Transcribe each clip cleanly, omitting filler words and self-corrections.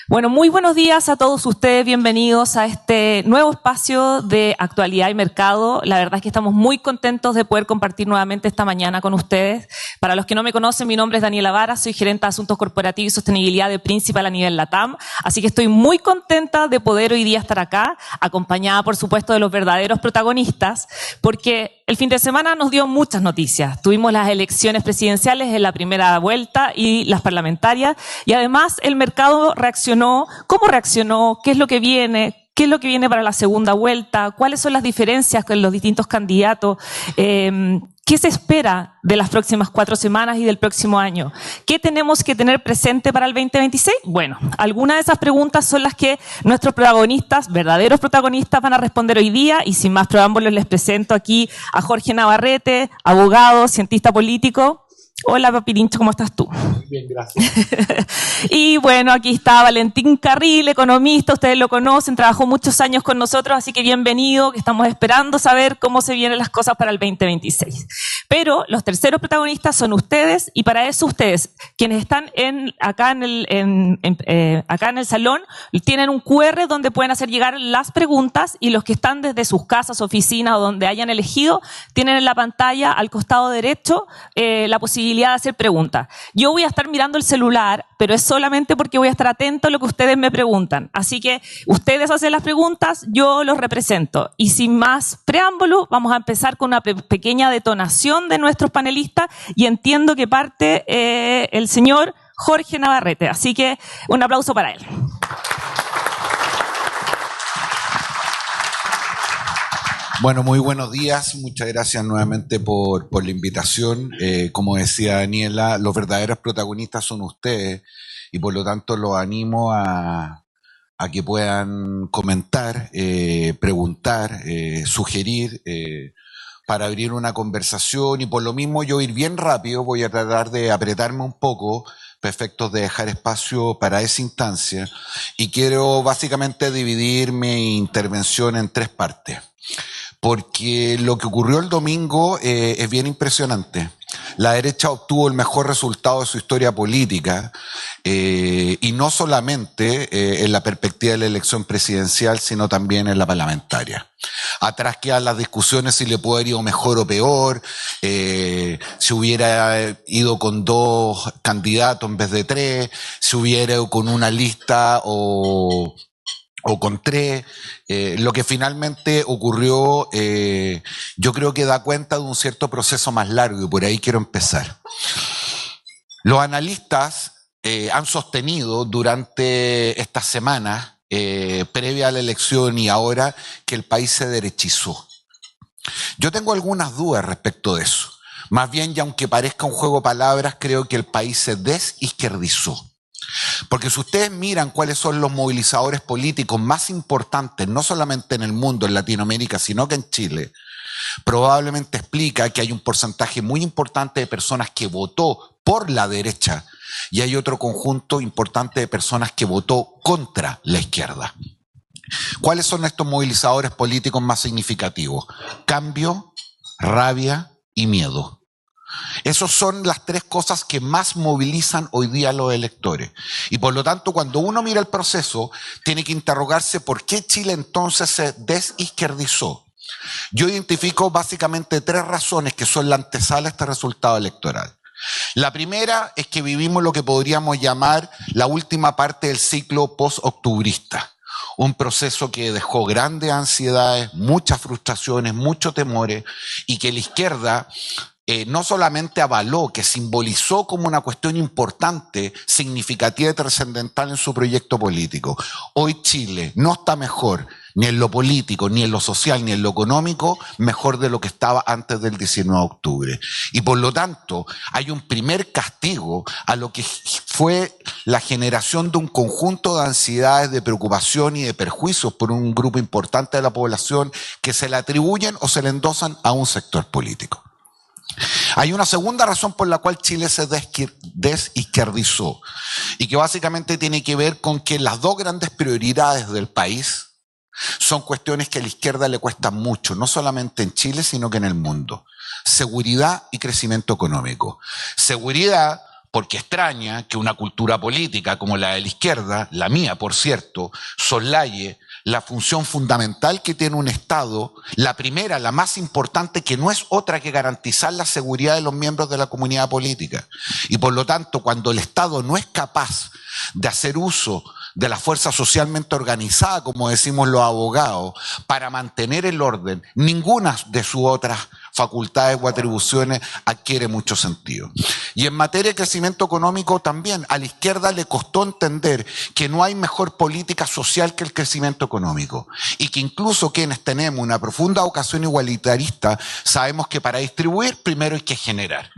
Bueno, muy buenos días a todos ustedes, bienvenidos a este nuevo espacio de actualidad y mercado. La verdad es que estamos muy contentos de poder compartir nuevamente esta mañana con ustedes. Para los que no me conocen, mi nombre es Daniela Vara, soy gerente de Asuntos Corporativos y Sostenibilidad de Principal a nivel LATAM, así que estoy muy contenta de poder hoy día estar acá, acompañada por supuesto de los verdaderos protagonistas, porque el fin de semana nos dio muchas noticias. Tuvimos las elecciones presidenciales en la primera vuelta y las parlamentarias, y además el mercado reaccionó. ¿Cómo reaccionó? ¿Qué es lo que viene? ¿Qué es lo que viene para la segunda vuelta? ¿Cuáles son las diferencias con los distintos candidatos? ¿Qué se espera de las próximas 4 semanas y del próximo año? ¿Qué tenemos que tener presente para el 2026? Bueno, algunas de esas preguntas son las que nuestros protagonistas, verdaderos protagonistas, van a responder hoy día, y sin más preámbulos les presento aquí a Jorge Navarrete, abogado, cientista político. Hola, Papirincho, ¿cómo estás tú? Muy bien, gracias. Y bueno, aquí está Valentín Carril, economista, ustedes lo conocen, trabajó muchos años con nosotros, así que bienvenido, que estamos esperando saber cómo se vienen las cosas para el 2026. Pero los terceros protagonistas son ustedes, y para eso ustedes, quienes están acá en el salón, tienen un QR donde pueden hacer llegar las preguntas, y los que están desde sus casas, oficinas o donde hayan elegido, tienen en la pantalla al costado derecho la posibilidad de hacer preguntas. Yo voy a estar mirando el celular, pero es solamente porque voy a estar atento a lo que ustedes me preguntan. Así que ustedes hacen las preguntas, yo los represento. Y sin más preámbulo, vamos a empezar con una pequeña detonación de nuestros panelistas, y entiendo que parte el señor Jorge Navarrete. Así que un aplauso para él. Bueno, muy buenos días. Muchas gracias nuevamente por la invitación. Como decía Daniela, los verdaderos protagonistas son ustedes, y por lo tanto los animo a que puedan comentar, preguntar, sugerir, para abrir una conversación. Y por lo mismo yo ir bien rápido, voy a tratar de apretarme un poco para efectos de dejar espacio para esa instancia, y quiero básicamente dividir mi intervención en 3 partes. Porque lo que ocurrió el domingo es bien impresionante. La derecha obtuvo el mejor resultado de su historia política, y no solamente en la perspectiva de la elección presidencial, sino también en la parlamentaria. Atrás quedan las discusiones si le puede haber ido mejor o peor, si hubiera ido con 2 candidatos en vez de 3, si hubiera ido con una lista o con 3, lo que finalmente ocurrió, yo creo que da cuenta de un cierto proceso más largo, y por ahí quiero empezar. Los analistas han sostenido durante estas semanas, previa a la elección y ahora, que el país se derechizó. Yo tengo algunas dudas respecto de eso. Más bien, y aunque parezca un juego de palabras, creo que el país se desizquierdizó. Porque si ustedes miran cuáles son los movilizadores políticos más importantes, no solamente en el mundo, en Latinoamérica, sino que en Chile, probablemente explica que hay un porcentaje muy importante de personas que votó por la derecha, y hay otro conjunto importante de personas que votó contra la izquierda. ¿Cuáles son estos movilizadores políticos más significativos? Cambio, rabia y miedo. Esas son las 3 cosas que más movilizan hoy día a los electores. Y por lo tanto, cuando uno mira el proceso, tiene que interrogarse por qué Chile entonces se desizquierdizó. Yo identifico básicamente 3 razones que son la antesala a este resultado electoral. La primera es que vivimos lo que podríamos llamar la última parte del ciclo post-octubrista. Un proceso que dejó grandes ansiedades, muchas frustraciones, muchos temores, y que la izquierda no solamente avaló, que simbolizó como una cuestión importante, significativa y trascendental en su proyecto político. Hoy Chile no está mejor, ni en lo político, ni en lo social, ni en lo económico, mejor de lo que estaba antes del 19 de octubre. Y por lo tanto, hay un primer castigo a lo que fue la generación de un conjunto de ansiedades, de preocupación y de perjuicios por un grupo importante de la población, que se le atribuyen o se le endosan a un sector político. Hay una segunda razón por la cual Chile se desizquierdizó, y que básicamente tiene que ver con que las 2 grandes prioridades del país son cuestiones que a la izquierda le cuestan mucho, no solamente en Chile, sino que en el mundo. Seguridad y crecimiento económico. Seguridad porque extraña que una cultura política como la de la izquierda, la mía por cierto, soslaye la función fundamental que tiene un Estado, la primera, la más importante, que no es otra que garantizar la seguridad de los miembros de la comunidad política. Y por lo tanto, cuando el Estado no es capaz de hacer uso de la fuerza socialmente organizada, como decimos los abogados, para mantener el orden, ninguna de sus otras facultades o atribuciones adquiere mucho sentido. Y en materia de crecimiento económico también, a la izquierda le costó entender que no hay mejor política social que el crecimiento económico, y que incluso quienes tenemos una profunda vocación igualitarista sabemos que para distribuir primero hay que generar.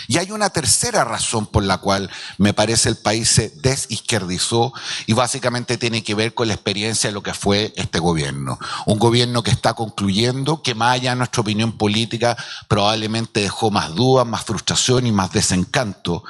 Y hay una tercera razón por la cual me parece el país se desizquierdizó, y básicamente tiene que ver con la experiencia de lo que fue este gobierno. Un gobierno que está concluyendo, que más allá de nuestra opinión política probablemente dejó más dudas, más frustración y más desencanto.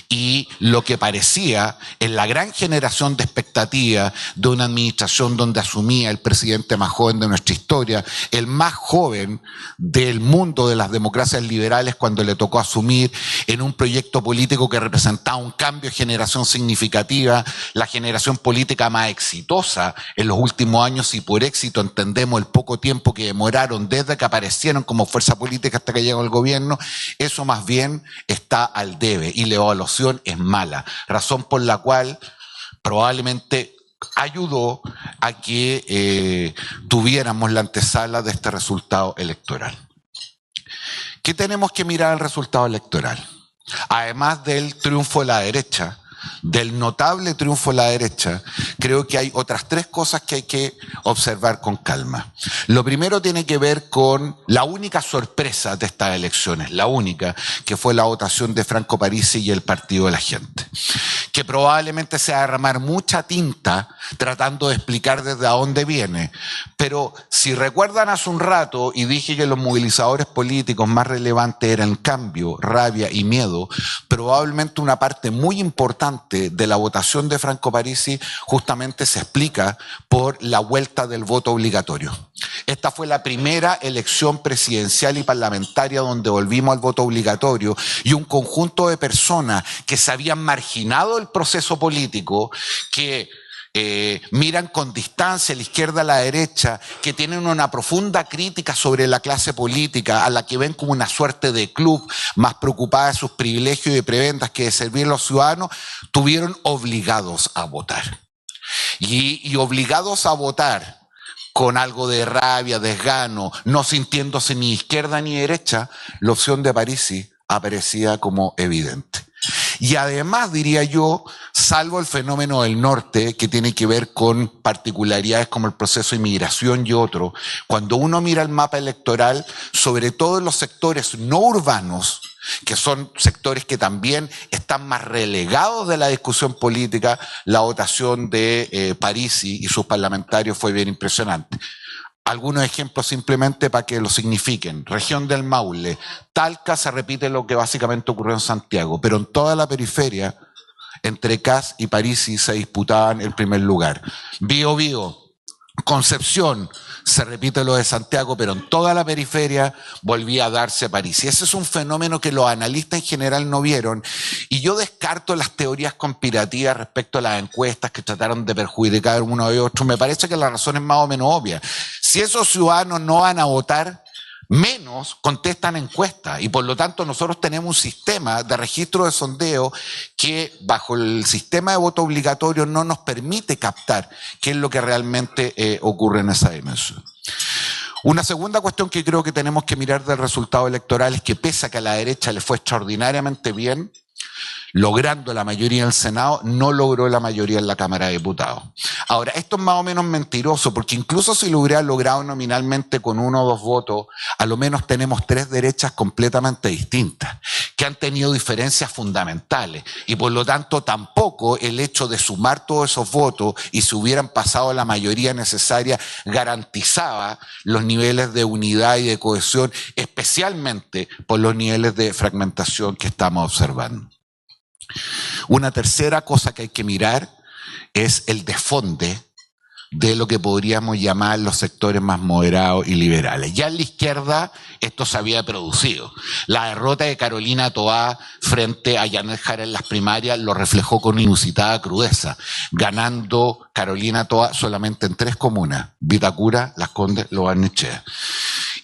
Y lo que parecía en la gran generación de expectativa de una administración donde asumía el presidente más joven de nuestra historia, el más joven del mundo de las democracias liberales cuando le tocó asumir en un proyecto político que representaba un cambio de generación significativa, la generación política más exitosa en los últimos años, y por éxito entendemos el poco tiempo que demoraron desde que aparecieron como fuerza política hasta que llegó el gobierno. Eso más bien está al debe y la evaluación es mala, razón por la cual probablemente ayudó a que tuviéramos la antesala de este resultado electoral. ¿Qué tenemos que mirar al resultado electoral? Además del triunfo de la derecha, del notable triunfo de la derecha, creo que hay otras tres cosas que hay que observar con calma. Lo primero tiene que ver con la única sorpresa de estas elecciones, la única, que fue la votación de Franco Parisi y el Partido de la Gente, que probablemente se va a derramar mucha tinta tratando de explicar desde dónde viene. Pero si recuerdan hace un rato, y dije que los movilizadores políticos más relevantes eran cambio, rabia y miedo, probablemente una parte muy importante de la votación de Franco Parisi justamente se explica por la vuelta del voto obligatorio. Esta fue la primera elección presidencial y parlamentaria donde volvimos al voto obligatorio, y un conjunto de personas que se habían marginado del proceso político, que miran con distancia a la izquierda a la derecha, que tienen una profunda crítica sobre la clase política, a la que ven como una suerte de club, más preocupada de sus privilegios y de prebendas que de servir a los ciudadanos, tuvieron obligados a votar. Y obligados a votar con algo de rabia, desgano, no sintiéndose ni izquierda ni derecha, la opción de Parisi aparecía como evidente. Y además, diría yo, salvo el fenómeno del norte, que tiene que ver con particularidades como el proceso de inmigración y otro, cuando uno mira el mapa electoral, sobre todo en los sectores no urbanos, que son sectores que también están más relegados de la discusión política, la votación de Parisi y sus parlamentarios fue bien impresionante. Algunos ejemplos simplemente para que lo signifiquen. Región del Maule, Talca, se repite lo que básicamente ocurrió en Santiago, pero en toda la periferia, entre Kast y Parisi se disputaban el primer lugar. Biobío, Concepción, se repite lo de Santiago, pero en toda la periferia volvía a darse Parisi. Ese es un fenómeno que los analistas en general no vieron, y yo descarto las teorías conspirativas respecto a las encuestas que trataron de perjudicar uno y otro. Me parece que la razón es más o menos obvia. Si esos ciudadanos no van a votar, menos contestan encuestas, y por lo tanto nosotros tenemos un sistema de registro de sondeo que bajo el sistema de voto obligatorio no nos permite captar qué es lo que realmente ocurre en esa dimensión. Una segunda cuestión que creo que tenemos que mirar del resultado electoral es que pese a que a la derecha le fue extraordinariamente bien, logrando la mayoría en el Senado, no logró la mayoría en la Cámara de Diputados. Ahora, esto es más o menos mentiroso, porque incluso si lo hubiera logrado nominalmente con 1 o 2 votos, a lo menos tenemos 3 derechas completamente distintas, que han tenido diferencias fundamentales, y por lo tanto tampoco el hecho de sumar todos esos votos y si hubieran pasado la mayoría necesaria garantizaba los niveles de unidad y de cohesión, especialmente por los niveles de fragmentación que estamos observando. Una tercera cosa que hay que mirar es el desfonde de lo que podríamos llamar los sectores más moderados y liberales. Ya en la izquierda esto se había producido. La derrota de Carolina Toá frente a Janet Jara en las primarias lo reflejó con inusitada crudeza, ganando Carolina Toá solamente en 3 comunas: Vitacura, Las Condes, Lo Barnechea.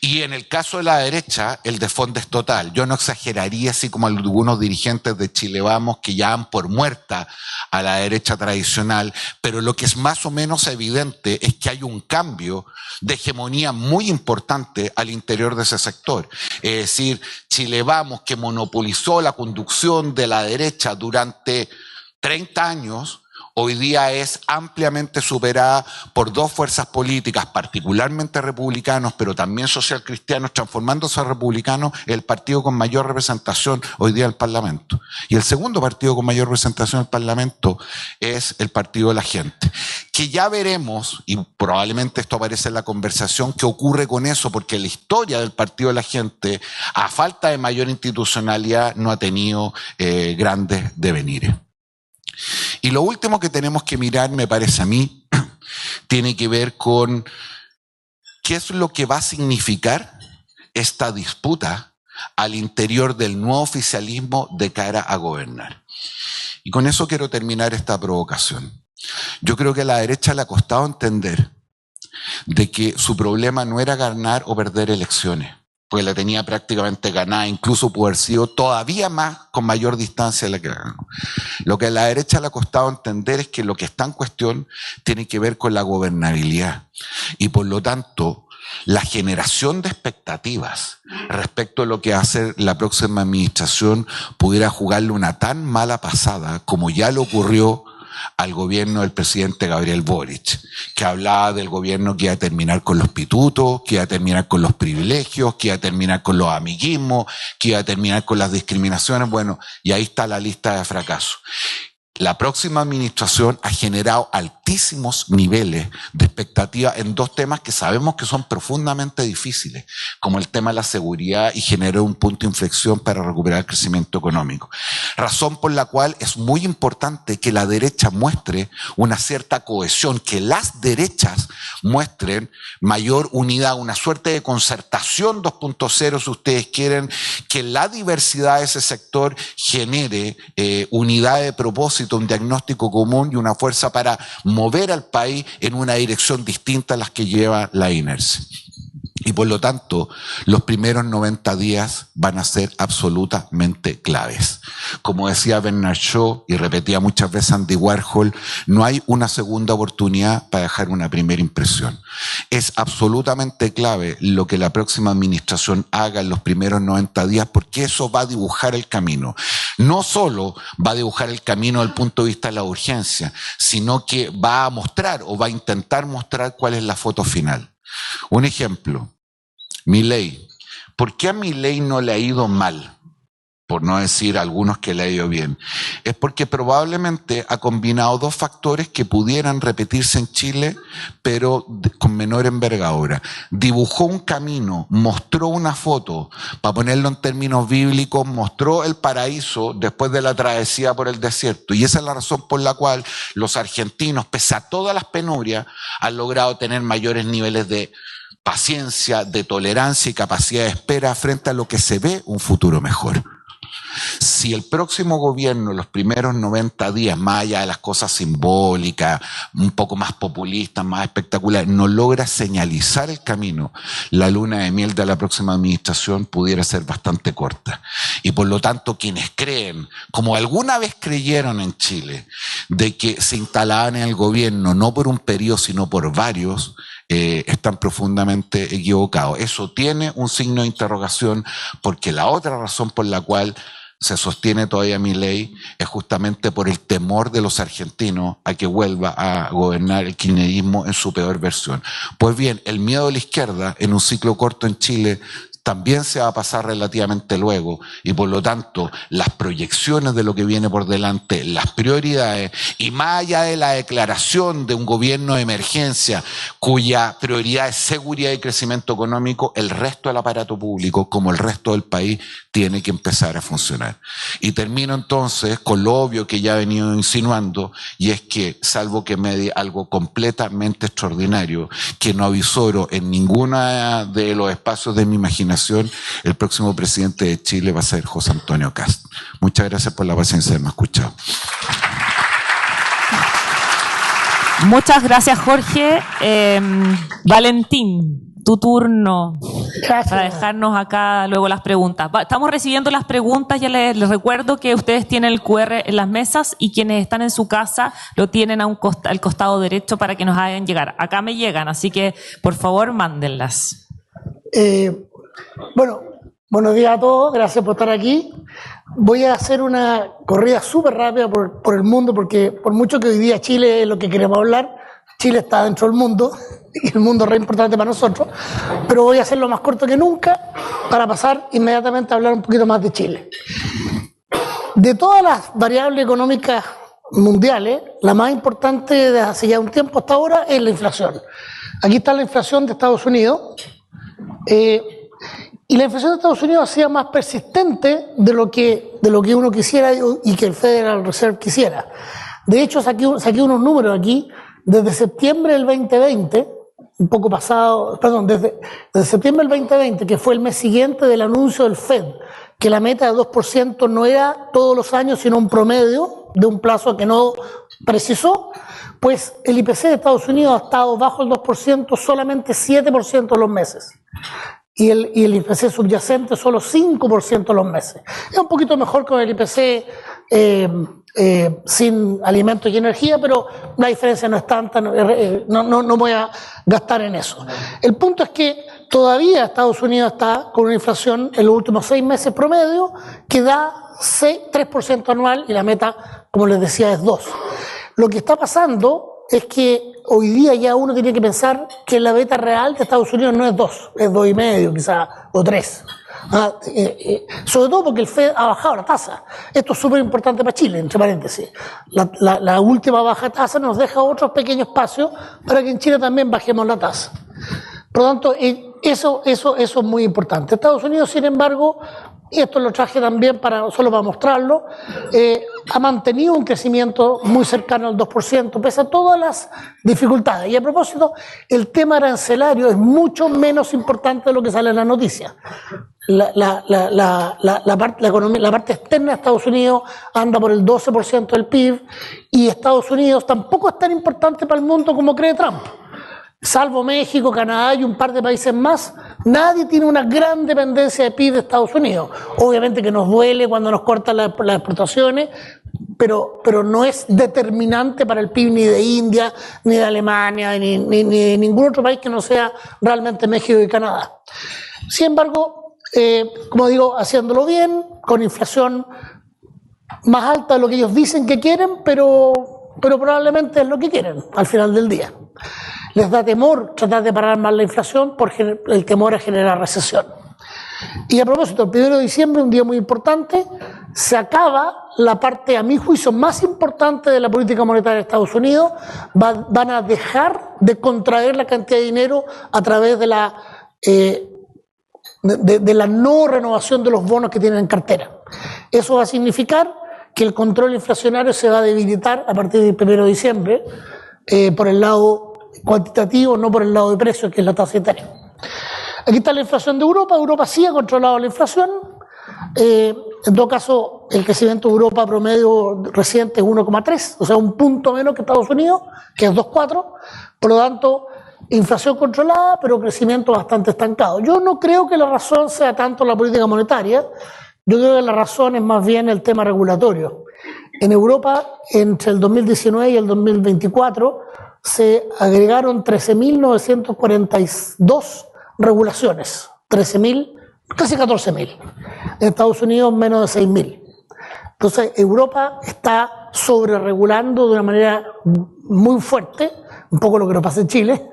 Y en el caso de la derecha, el desfonde es total. Yo no exageraría, así como algunos dirigentes de Chile Vamos que ya dan por muerta a la derecha tradicional, pero lo que es más o menos evidente es que hay un cambio de hegemonía muy importante al interior de ese sector. Es decir, Chile Vamos, que monopolizó la conducción de la derecha durante 30 años, hoy día es ampliamente superada por 2 fuerzas políticas, particularmente republicanos, pero también socialcristianos, transformándose a republicanos, el partido con mayor representación hoy día del Parlamento. Y el segundo partido con mayor representación del Parlamento es el Partido de la Gente. Que ya veremos, y probablemente esto aparece en la conversación, qué ocurre con eso, porque la historia del Partido de la Gente, a falta de mayor institucionalidad, no ha tenido grandes devenires. Y lo último que tenemos que mirar, me parece a mí, tiene que ver con qué es lo que va a significar esta disputa al interior del nuevo oficialismo de cara a gobernar. Y con eso quiero terminar esta provocación. Yo creo que a la derecha le ha costado entender de que su problema no era ganar o perder elecciones, porque la tenía prácticamente ganada, incluso pudo haber sido todavía más con mayor distancia de la que ganó. Lo que a la derecha le ha costado entender es que lo que está en cuestión tiene que ver con la gobernabilidad y por lo tanto la generación de expectativas respecto a lo que va a ser la próxima administración pudiera jugarle una tan mala pasada como ya le ocurrió al gobierno del presidente Gabriel Boric, que hablaba del gobierno que iba a terminar con los pitutos, que iba a terminar con los privilegios, que iba a terminar con los amiguismos, que iba a terminar con las discriminaciones. Bueno, y ahí está la lista de fracasos. La próxima administración ha generado altísimos niveles de expectativa en 2 temas que sabemos que son profundamente difíciles, como el tema de la seguridad, y generó un punto de inflexión para recuperar el crecimiento económico. Razón por la cual es muy importante que la derecha muestre una cierta cohesión, que las derechas muestren mayor unidad, una suerte de concertación 2.0, si ustedes quieren, que la diversidad de ese sector genere unidad de propósito, un diagnóstico común y una fuerza para mover al país en una dirección distinta a las que lleva la inercia. Y por lo tanto, los primeros 90 días van a ser absolutamente claves. Como decía Bernard Shaw y repetía muchas veces Andy Warhol, no hay una segunda oportunidad para dejar una primera impresión. Es absolutamente clave lo que la próxima administración haga en los primeros 90 días, porque eso va a dibujar el camino. No solo va a dibujar el camino desde el punto de vista de la urgencia, sino que va a mostrar o va a intentar mostrar cuál es la foto final. Un ejemplo. Milei. ¿Por qué a Milei no le ha ido mal? Por no decir a algunos que le ha ido bien. Es porque probablemente ha combinado 2 factores que pudieran repetirse en Chile, pero con menor envergadura. Dibujó un camino, mostró una foto, para ponerlo en términos bíblicos, mostró el paraíso después de la travesía por el desierto. Y esa es la razón por la cual los argentinos, pese a todas las penurias, han logrado tener mayores niveles de paciencia, de tolerancia y capacidad de espera frente a lo que se ve un futuro mejor. Si el próximo gobierno, los primeros 90 días, más allá de las cosas simbólicas, un poco más populistas, más espectaculares, no logra señalizar el camino, la luna de miel de la próxima administración pudiera ser bastante corta. Y por lo tanto, quienes creen, como alguna vez creyeron en Chile, de que se instalaban en el gobierno no por un periodo, sino por varios, están profundamente equivocados. Eso tiene un signo de interrogación, porque la otra razón por la cual se sostiene todavía Milei es justamente por el temor de los argentinos a que vuelva a gobernar el kirchnerismo en su peor versión. Pues bien, el miedo de la izquierda en un ciclo corto en Chile también se va a pasar relativamente luego, y por lo tanto las proyecciones de lo que viene por delante, las prioridades, y más allá de la declaración de un gobierno de emergencia cuya prioridad es seguridad y crecimiento económico, el resto del aparato público, como el resto del país, tiene que empezar a funcionar. Y termino entonces con lo obvio que ya he venido insinuando, y es que, salvo que me dé algo completamente extraordinario, que no avisoro en ninguno de los espacios de mi imaginación, el próximo presidente de Chile va a ser José Antonio Kast. Muchas gracias por la paciencia de haberme escuchado. Muchas gracias, Jorge. Valentín, tu turno. Gracias. Para dejarnos acá luego las preguntas. Estamos recibiendo las preguntas, ya les recuerdo que ustedes tienen el QR en las mesas y quienes están en su casa lo tienen a al costado derecho para que nos hagan llegar. Acá me llegan, así que por favor mándenlas. Bueno, buenos días a todos, gracias por estar aquí. Voy a hacer una corrida súper rápida por el mundo, porque por mucho que hoy día Chile es lo que queremos hablar, Chile está dentro del mundo, y el mundo es re importante para nosotros, pero voy a hacerlo más corto que nunca para pasar inmediatamente a hablar un poquito más de Chile. De todas las variables económicas mundiales, la más importante desde hace ya un tiempo hasta ahora es la inflación. Aquí está la inflación de Estados Unidos. Y la inflación de Estados Unidos ha sido más persistente de lo que uno quisiera y que el Federal Reserve quisiera. De hecho, saqué unos números aquí. Desde septiembre del 2020, un poco pasado, perdón, desde septiembre del 2020, que fue el mes siguiente del anuncio del Fed, que la meta de 2% no era todos los años, sino un promedio de un plazo que no precisó, pues el IPC de Estados Unidos ha estado bajo el 2% solamente 7% de los meses. Y el IPC subyacente solo 5% de los meses. Es un poquito mejor con el IPC sin alimentos y energía, pero la diferencia no es tanta, no voy a gastar en eso. El punto es que todavía Estados Unidos está con una inflación en los últimos 6 meses promedio que da 3% anual, y la meta, como les decía, es 2%. Lo que está pasando es que hoy día ya uno tiene que pensar que la meta real de Estados Unidos no es 2, es 2,5 quizás, o 3. Sobre todo porque el Fed ha bajado la tasa. Esto es súper importante para Chile, entre paréntesis. La última baja de tasa nos deja otros pequeños espacios para que en Chile también bajemos la tasa. Por lo tanto, eso es muy importante. Estados Unidos, sin embargo, y esto lo traje también solo para mostrarlo, ha mantenido un crecimiento muy cercano al 2%, pese a todas las dificultades. Y a propósito, el tema arancelario es mucho menos importante de lo que sale en la noticia. La parte externa de Estados Unidos anda por el 12% del PIB, y Estados Unidos tampoco es tan importante para el mundo como cree Trump. Salvo México, Canadá y un par de países más, nadie tiene una gran dependencia de PIB de Estados Unidos. Obviamente que nos duele cuando nos cortan las exportaciones, pero no es determinante para el PIB ni de India, ni de Alemania, ni de ningún otro país que no sea realmente México y Canadá. Sin embargo, como digo, haciéndolo bien, con inflación más alta de lo que ellos dicen que quieren, pero probablemente es lo que quieren al final del día. Les da temor tratar de parar más la inflación porque el temor a generar recesión. Y a propósito, el 1 de diciembre, un día muy importante, se acaba la parte, a mi juicio, más importante de la política monetaria de Estados Unidos. Van a dejar de contraer la cantidad de dinero a través de la no renovación de los bonos que tienen en cartera. Eso va a significar que el control inflacionario se va a debilitar a partir del 1 de diciembre por el lado cuantitativo, no por el lado de precios, que es la tasa etaria. Aquí está la inflación de Europa. Europa sí ha controlado la inflación. En todo caso, el crecimiento de Europa promedio reciente es 1,3, o sea, un punto menos que Estados Unidos, que es 2,4. Por lo tanto, inflación controlada, pero crecimiento bastante estancado. Yo no creo que la razón sea tanto la política monetaria. Yo creo que la razón es más bien el tema regulatorio. En Europa, entre el 2019 y el 2024, se agregaron 13.942 regulaciones, 13.000, casi 14.000. En Estados Unidos menos de 6.000. Entonces Europa está sobreregulando de una manera muy fuerte, un poco lo que nos pasa en Chile,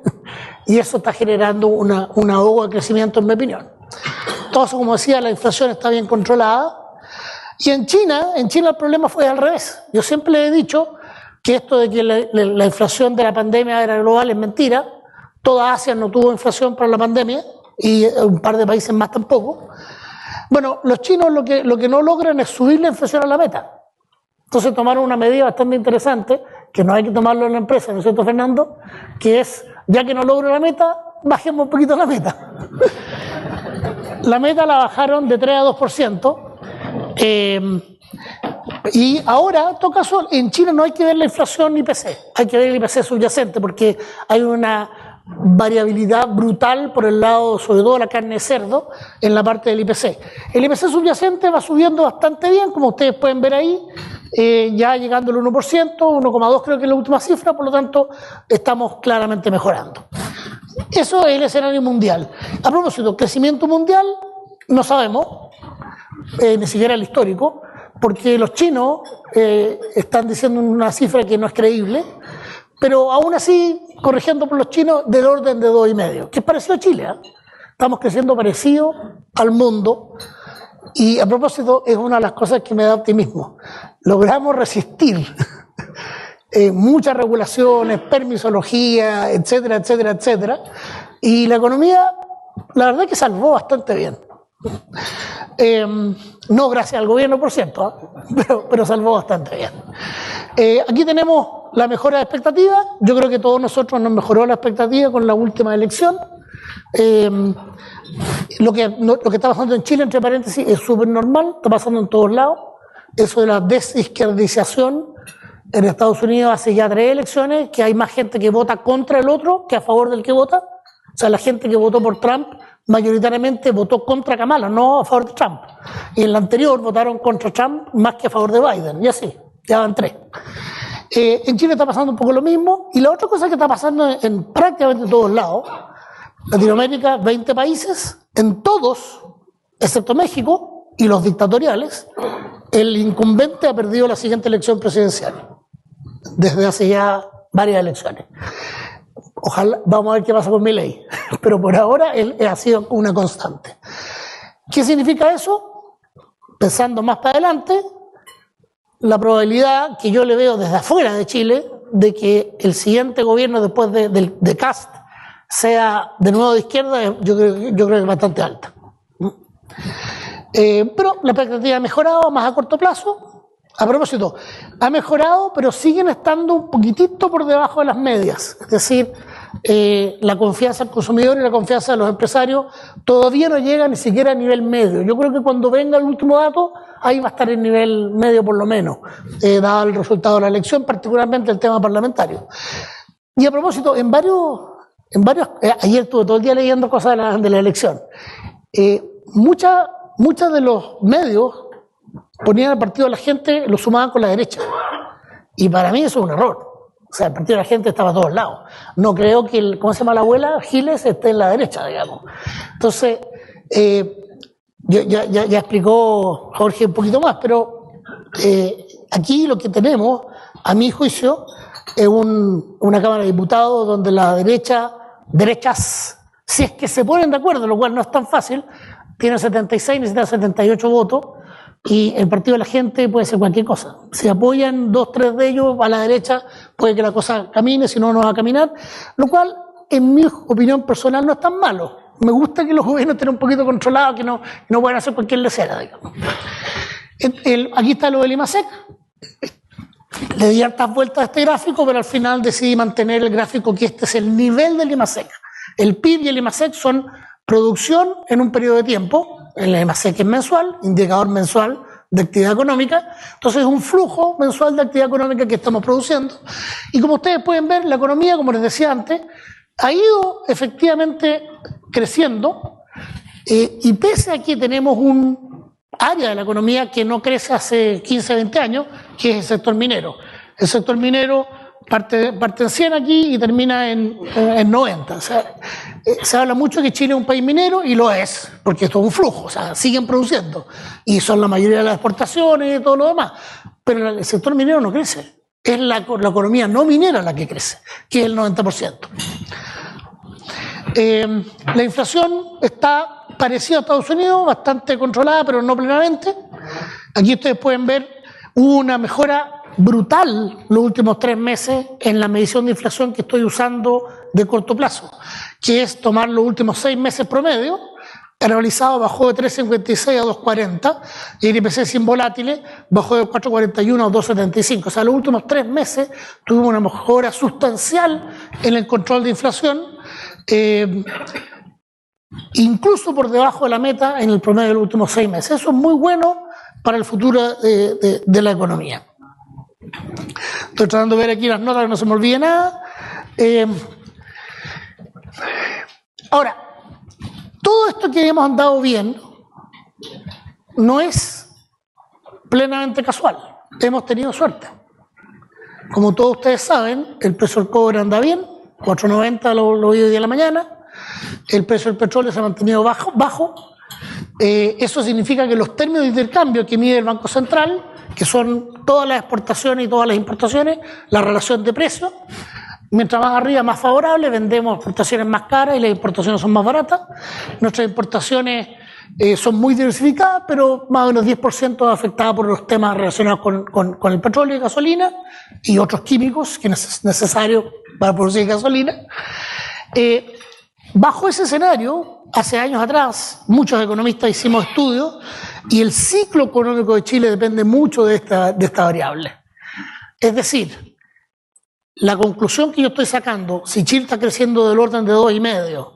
y eso está generando una ahogo de crecimiento, en mi opinión. todo eso, como decía, la inflación está bien controlada. Y en China el problema fue al revés. Yo siempre le he dicho que esto de que la inflación de la pandemia era global es mentira. Toda Asia no tuvo inflación para la pandemia y un par de países más tampoco. Bueno, los chinos lo que no logran es subir la inflación a la meta. Entonces tomaron una medida bastante interesante, que no hay que tomarlo en la empresa, ¿no es cierto, Fernando? Que es, ya que no logro la meta, bajemos un poquito la meta. La meta la bajaron de 3 a 2%. Y ahora, en todo caso, en China no hay que ver la inflación IPC, hay que ver el IPC subyacente, porque hay una variabilidad brutal por el lado, sobre todo la carne de cerdo, en la parte del IPC. El IPC subyacente va subiendo bastante bien, como ustedes pueden ver ahí, ya llegando al 1%, 1,2 creo que es la última cifra, por lo tanto estamos claramente mejorando. Eso es el escenario mundial. A propósito, crecimiento mundial, no sabemos, ni siquiera el histórico, porque los chinos están diciendo una cifra que no es creíble, pero aún así, corrigiendo por los chinos, del orden de 2,5, que es parecido a Chile, ¿eh? Estamos creciendo parecido al mundo, y a propósito, es una de las cosas que me da optimismo. Logramos resistir muchas regulaciones, permisología, etcétera, etcétera, etcétera, y la economía, la verdad es que salvó bastante bien. No gracias al gobierno, por cierto, pero salvó bastante bien. Aquí tenemos la mejora de expectativas. Yo creo que todos nosotros nos mejoró la expectativa con la última elección. Lo que está pasando en Chile, entre paréntesis, es súper normal, está pasando en todos lados. Eso de la desizquierdización en Estados Unidos hace ya 3 elecciones, que hay más gente que vota contra el otro que a favor del que vota. O sea, la gente que votó por Trump mayoritariamente votó contra Kamala, no a favor de Trump. Y en la anterior votaron contra Trump más que a favor de Biden, y así, ya van 3. En Chile está pasando un poco lo mismo, y la otra cosa que está pasando en prácticamente todos lados, Latinoamérica, 20 países, en todos, excepto México y los dictatoriales, el incumbente ha perdido la siguiente elección presidencial, desde hace ya varias elecciones. Ojalá, vamos a ver qué pasa con Milei, pero por ahora él ha sido una constante. ¿Qué significa eso? Pensando más para adelante, la probabilidad que yo le veo desde afuera de Chile de que el siguiente gobierno después de Kast sea de nuevo de izquierda, yo creo que es bastante alta. Pero la expectativa ha mejorado más a corto plazo. A propósito, ha mejorado, pero siguen estando un poquitito por debajo de las medias. Es decir, la confianza del consumidor y la confianza de los empresarios todavía no llega ni siquiera a nivel medio. Yo creo que cuando venga el último dato, ahí va a estar el nivel medio por lo menos, dado el resultado de la elección, particularmente el tema parlamentario. Y a propósito, ayer estuve todo el día leyendo cosas de la elección. Muchos de los medios ponían al partido de la gente, lo sumaban con la derecha. Y para mí eso es un error. O sea, el partido de la gente estaba a todos lados. No creo que ¿cómo se llama la abuela? Giles esté en la derecha, digamos. Entonces, ya explicó Jorge un poquito más, pero aquí lo que tenemos, a mi juicio, es una Cámara de Diputados donde la derechas, si es que se ponen de acuerdo, lo cual no es tan fácil, tiene 76, necesita 78 votos, y el partido de la gente puede ser cualquier cosa. Si apoyan 2, 3 de ellos a la derecha, puede que la cosa camine, si no, no va a caminar, lo cual, en mi opinión personal, no es tan malo. Me gusta que los gobiernos estén un poquito controlados, que no puedan hacer cualquier lecera, digamos. Aquí está lo del IMASEC. Le di hartas vueltas a este gráfico, pero al final decidí mantener el gráfico, que este es el nivel del IMASEC. El PIB y el IMASEC son producción en un periodo de tiempo. El IMASEC es mensual, indicador mensual de actividad económica. Entonces es un flujo mensual de actividad económica que estamos produciendo. Y como ustedes pueden ver, la economía, como les decía antes, ha ido efectivamente creciendo, y pese a que tenemos un área de la economía que no crece hace 15, 20 años, que es el sector minero. El sector minero parte en 100 aquí y termina en 90. O sea, se habla mucho de que Chile es un país minero, y lo es, porque esto es un flujo, o sea, siguen produciendo, y son la mayoría de las exportaciones y todo lo demás, pero el sector minero no crece. Es la economía no minera la que crece, que es el 90%. La inflación está parecido a Estados Unidos, bastante controlada, pero no plenamente. Aquí ustedes pueden ver, hubo una mejora brutal los últimos 3 meses en la medición de inflación que estoy usando de corto plazo, que es tomar los últimos 6 meses promedio. El realizado bajó de 3,56 a 2,40 y el IPC sin volátiles bajó de 4,41 a 2,75. O sea, los últimos 3 meses tuvimos una mejora sustancial en el control de inflación, incluso por debajo de la meta en el promedio de los últimos 6 meses. Eso es muy bueno para el futuro de la economía. Estoy tratando de ver aquí las notas que no se me olvide nada. Ahora, todo esto que hemos andado bien no es plenamente casual. Hemos tenido suerte. Como todos ustedes saben, el precio del cobre anda bien, 4,90 lo vi hoy día en la mañana. El precio del petróleo se ha mantenido bajo. Eso significa que los términos de intercambio que mide el Banco Central, que son todas las exportaciones y todas las importaciones, la relación de precios, mientras más arriba, más favorable, vendemos exportaciones más caras y las importaciones son más baratas. Nuestras importaciones son muy diversificadas, pero más o menos 10% afectadas por los temas relacionados con el petróleo y gasolina y otros químicos que es necesario para producir gasolina. Bajo ese escenario, hace años atrás, muchos economistas hicimos estudios y el ciclo económico de Chile depende mucho de esta variable. Es decir, la conclusión que yo estoy sacando, si Chile está creciendo del orden de 2,5,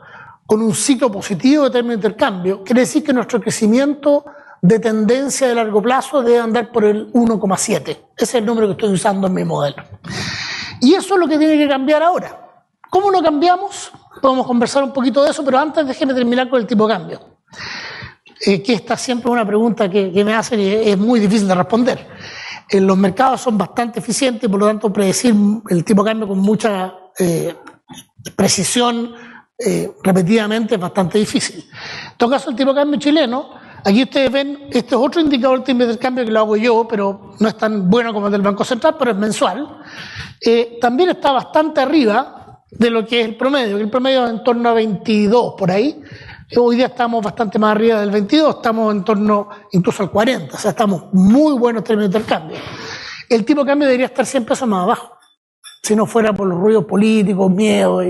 con un ciclo positivo de término de intercambio, quiere decir que nuestro crecimiento de tendencia de largo plazo debe andar por el 1,7. Ese es el número que estoy usando en mi modelo. Y eso es lo que tiene que cambiar ahora. ¿Cómo lo cambiamos? Podemos conversar un poquito de eso, pero antes déjenme terminar con el tipo de cambio. Que esta siempre es una pregunta que me hacen y es muy difícil de responder. Los mercados son bastante eficientes y por lo tanto predecir el tipo de cambio con mucha precisión repetidamente es bastante difícil. En todo caso, el tipo de cambio chileno, aquí ustedes ven, este es otro indicador de intercambio que lo hago yo, pero no es tan bueno como el del Banco Central, pero es mensual. También está bastante arriba de lo que es el promedio, que el promedio es en torno a 22 por ahí. Hoy día estamos bastante más arriba del 22, estamos en torno incluso al 40, o sea, estamos muy buenos en términos de intercambio. El tipo de cambio debería estar 100 pesos más abajo, si no fuera por los ruidos políticos, miedos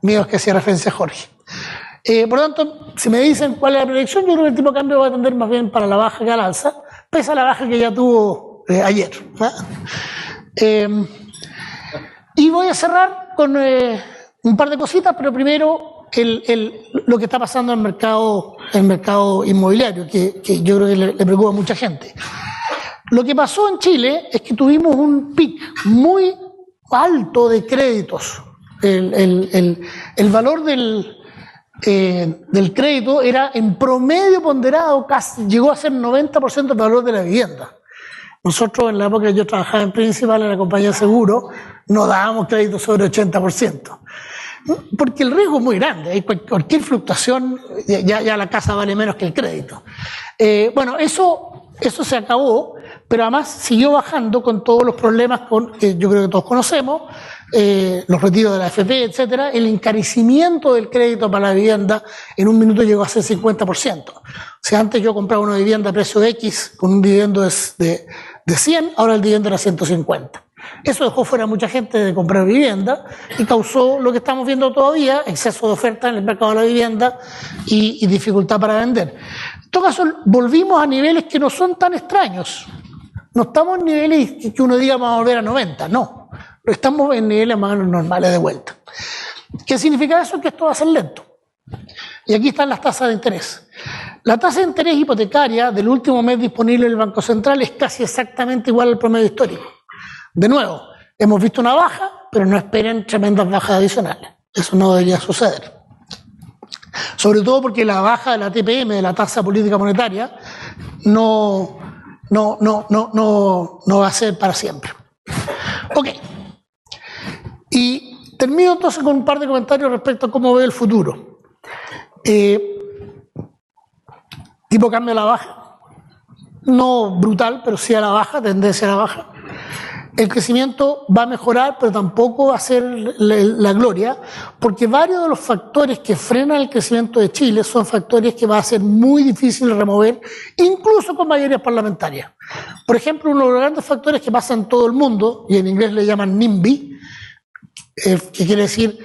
miedos que hacía referencia a Jorge. Por lo tanto, si me dicen cuál es la proyección, yo creo que el tipo de cambio va a tender más bien para la baja que al alza, pese a la baja que ya tuvo ayer. Y voy a cerrar con un par de cositas, pero primero lo que está pasando en el mercado inmobiliario, que yo creo que le preocupa a mucha gente. Lo que pasó en Chile es que tuvimos un pic muy alto de créditos. El valor del crédito era en promedio ponderado, casi llegó a ser 90% del valor de la vivienda. Nosotros en la época que yo trabajaba en Principal, en la compañía de seguro, no dábamos créditos sobre 80%. Porque el riesgo es muy grande, hay cualquier fluctuación, ya la casa vale menos que el crédito. Bueno, eso se acabó, pero además siguió bajando con todos los problemas que yo creo que todos conocemos, los retiros de la AFP, etcétera. El encarecimiento del crédito para la vivienda en un minuto llegó a ser 50%. O sea, antes yo compraba una vivienda a precio X con un dividendo de 100, ahora el dividendo era 150. Eso dejó fuera a mucha gente de comprar vivienda y causó lo que estamos viendo todavía, exceso de oferta en el mercado de la vivienda y dificultad para vender. En todo caso, volvimos a niveles que no son tan extraños. No estamos en niveles que uno diga vamos a volver a 90, no. Estamos en niveles más o menos normales de vuelta. ¿Qué significa eso? Que esto va a ser lento. Y aquí están las tasas de interés. La tasa de interés hipotecaria del último mes disponible del Banco Central es casi exactamente igual al promedio histórico. De nuevo, hemos visto una baja, pero no esperen tremendas bajas adicionales. Eso no debería suceder. Sobre todo porque la baja de la TPM, de la tasa política monetaria, no va a ser para siempre. Ok. Y termino entonces con un par de comentarios respecto a cómo veo el futuro. Tipo cambio a la baja. No brutal, pero sí a la baja, tendencia a la baja. el crecimiento va a mejorar, pero tampoco va a ser la gloria, porque varios de los factores que frenan el crecimiento de Chile son factores que va a ser muy difícil remover, incluso con mayorías parlamentarias. Por ejemplo, uno de los grandes factores que pasa en todo el mundo, y en inglés le llaman NIMBY, que quiere decir,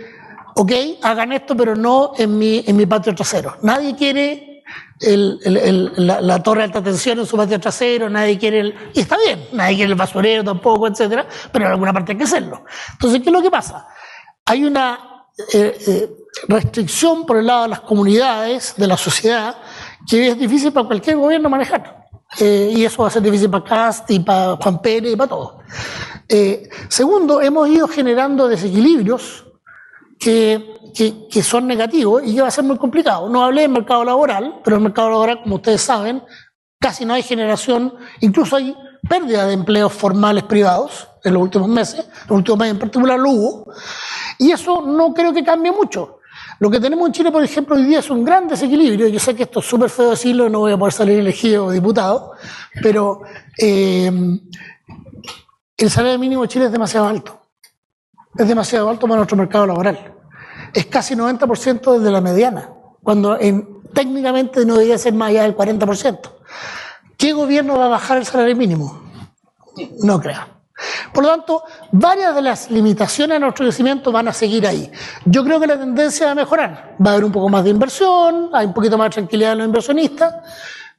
ok, hagan esto, pero no en mi patio trasero. Nadie quiere la torre de alta tensión en su patio trasero, nadie quiere y está bien, nadie quiere el basurero tampoco, etcétera, pero en alguna parte hay que hacerlo. Entonces, ¿qué es lo que pasa? Hay una restricción por el lado de las comunidades, de la sociedad, que es difícil para cualquier gobierno manejar. Y eso va a ser difícil para Kast y para Juan Pérez y para todos. Segundo, hemos ido generando desequilibrios que son negativos y que va a ser muy complicado. No hablé del mercado laboral, pero el mercado laboral, como ustedes saben, casi no hay generación, incluso hay pérdida de empleos formales privados en los últimos meses, los últimos meses en particular lo hubo, y eso no creo que cambie mucho. Lo que tenemos en Chile, por ejemplo, hoy día es un gran desequilibrio. Yo sé que esto es súper feo decirlo, no voy a poder salir elegido diputado, pero el salario mínimo en Chile es demasiado alto. Es demasiado alto para nuestro mercado laboral. Es casi 90% desde la mediana, cuando técnicamente no debería ser más allá del 40%. ¿Qué gobierno va a bajar el salario mínimo? No creo. Por lo tanto, varias de las limitaciones a nuestro crecimiento van a seguir ahí. Yo creo que la tendencia va a mejorar. Va a haber un poco más de inversión, hay un poquito más de tranquilidad en los inversionistas,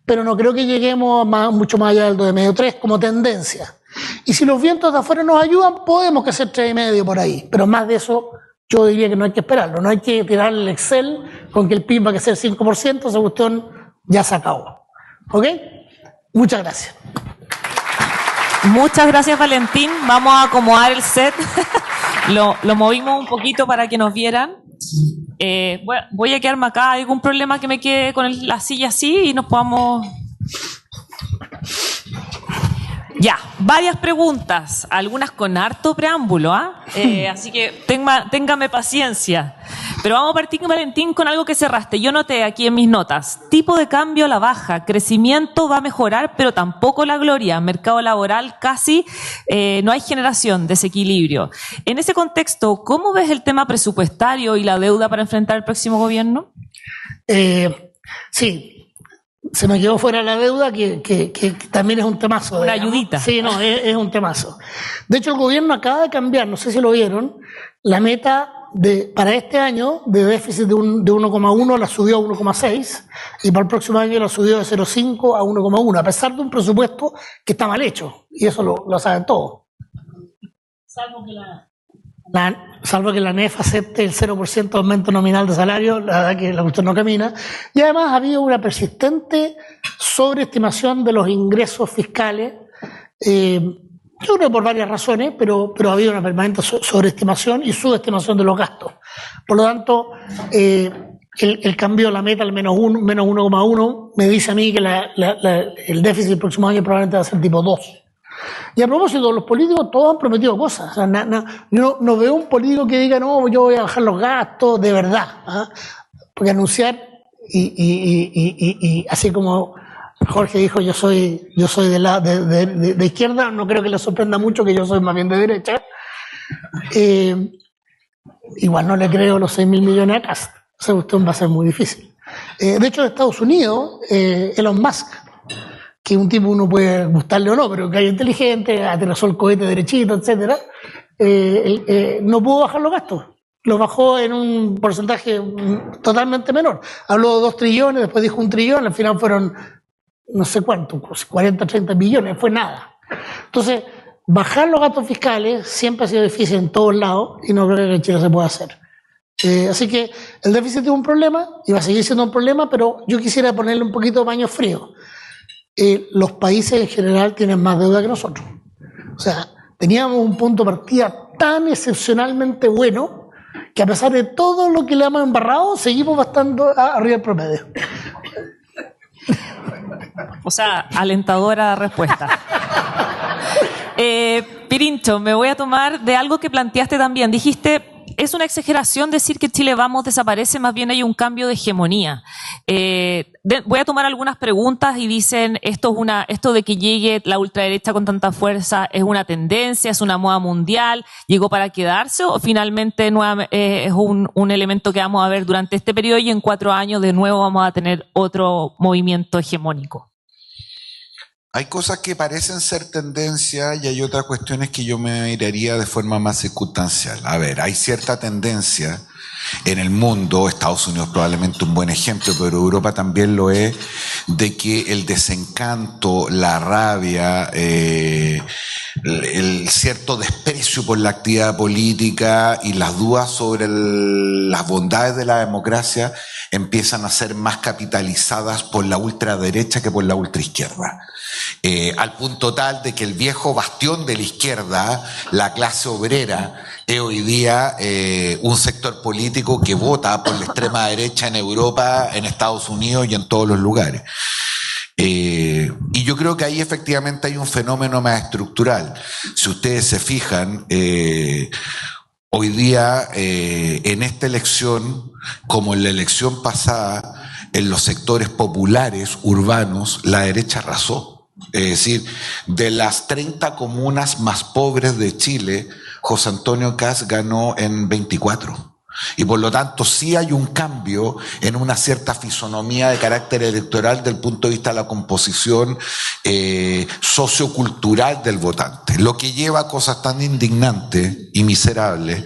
pero no creo que lleguemos mucho más allá del 2,5-3 como tendencia. Y si los vientos de afuera nos ayudan, podemos crecer 3,5 por ahí, pero más de eso yo diría que no hay que esperarlo, no hay que tirar el Excel con que el PIB va a crecer 5%, esa cuestión ya se acabó. ¿Ok? Muchas gracias. Muchas gracias, Valentín. Vamos a acomodar el set. Lo movimos un poquito para que nos vieran. Voy a quedarme acá. ¿Hay algún problema que me quede con la silla así y nos podamos...? Ya, varias preguntas, algunas con harto preámbulo, así que téngame paciencia. Pero vamos a partir, Valentín, con algo que cerraste. Yo noté aquí en mis notas, tipo de cambio a la baja, crecimiento va a mejorar, pero tampoco la gloria, mercado laboral casi, no hay generación, desequilibrio. En ese contexto, ¿cómo ves el tema presupuestario y la deuda para enfrentar el próximo gobierno? Sí. Se me quedó fuera la deuda, que también es un temazo. Una ayudita. Sí, no, es un temazo. De hecho, el gobierno acaba de cambiar, no sé si lo vieron, la meta para este año de déficit de 1,1 la subió a 1,6 y para el próximo año la subió de 0,5 a 1,1, a pesar de un presupuesto que está mal hecho. Y eso lo saben todos. Salvo que la NEF acepte el 0% de aumento nominal de salario, la verdad que la cuestión no camina. Y además ha habido una persistente sobreestimación de los ingresos fiscales, yo creo por varias razones, pero ha habido una permanente sobreestimación y subestimación de los gastos. Por lo tanto, el cambio de la meta al menos 1,1 me dice a mí que el déficit el próximo año probablemente va a ser tipo 2. Y a propósito, los políticos todos han prometido cosas. O sea, yo no veo un político que diga, no, yo voy a bajar los gastos, de verdad. Porque anunciar, y así como Jorge dijo, yo soy de izquierda, no creo que le sorprenda mucho que yo soy más bien de derecha. Igual no le creo los 6.000 millones a Kast. Esa cuestión va a ser muy difícil. De hecho, en Estados Unidos, Elon Musk, que un tipo uno puede gustarle o no, pero que es inteligente, aterrizó el cohete derechito, etcétera, no pudo bajar los gastos. Lo bajó en un porcentaje totalmente menor. Habló de 2 trillones, después dijo 1 trillón, al final fueron no sé cuánto, 40, 30 billones, fue nada. Entonces, bajar los gastos fiscales siempre ha sido difícil en todos lados y no creo que en Chile se pueda hacer. Así que el déficit es un problema y va a seguir siendo un problema, pero yo quisiera ponerle un poquito de paño frío. Los países en general tienen más deuda que nosotros. O sea, teníamos un punto de partida tan excepcionalmente bueno que a pesar de todo lo que le hemos embarrado, seguimos bastante arriba del promedio. O sea, alentadora respuesta. Pirincho, me voy a tomar de algo que planteaste también. Dijiste, es una exageración decir que Chile Vamos desaparece, más bien hay un cambio de hegemonía. Voy a tomar algunas preguntas y dicen, esto de que llegue la ultraderecha con tanta fuerza es una tendencia, es una moda mundial, llegó para quedarse o finalmente es un elemento que vamos a ver durante este periodo y en 4 años de nuevo vamos a tener otro movimiento hegemónico. Hay cosas que parecen ser tendencia y hay otras cuestiones que yo me miraría de forma más circunstancial. A ver, hay cierta tendencia en el mundo, Estados Unidos probablemente un buen ejemplo, pero Europa también lo es, de que el desencanto, la rabia, el cierto desprecio por la actividad política y las dudas sobre las bondades de la democracia empiezan a ser más capitalizadas por la ultraderecha que por la ultraizquierda. Al punto tal de que el viejo bastión de la izquierda, la clase obrera, es hoy día un sector político que vota por la extrema derecha en Europa, en Estados Unidos y en todos los lugares. Y yo creo que ahí efectivamente hay un fenómeno más estructural. Si ustedes se fijan, hoy día en esta elección, como en la elección pasada, en los sectores populares, urbanos, la derecha arrasó. Es decir, de las 30 comunas más pobres de Chile, José Antonio Kast ganó en 24. Y por lo tanto sí hay un cambio en una cierta fisonomía de carácter electoral del punto de vista de la composición sociocultural del votante, lo que lleva a cosas tan indignantes y miserables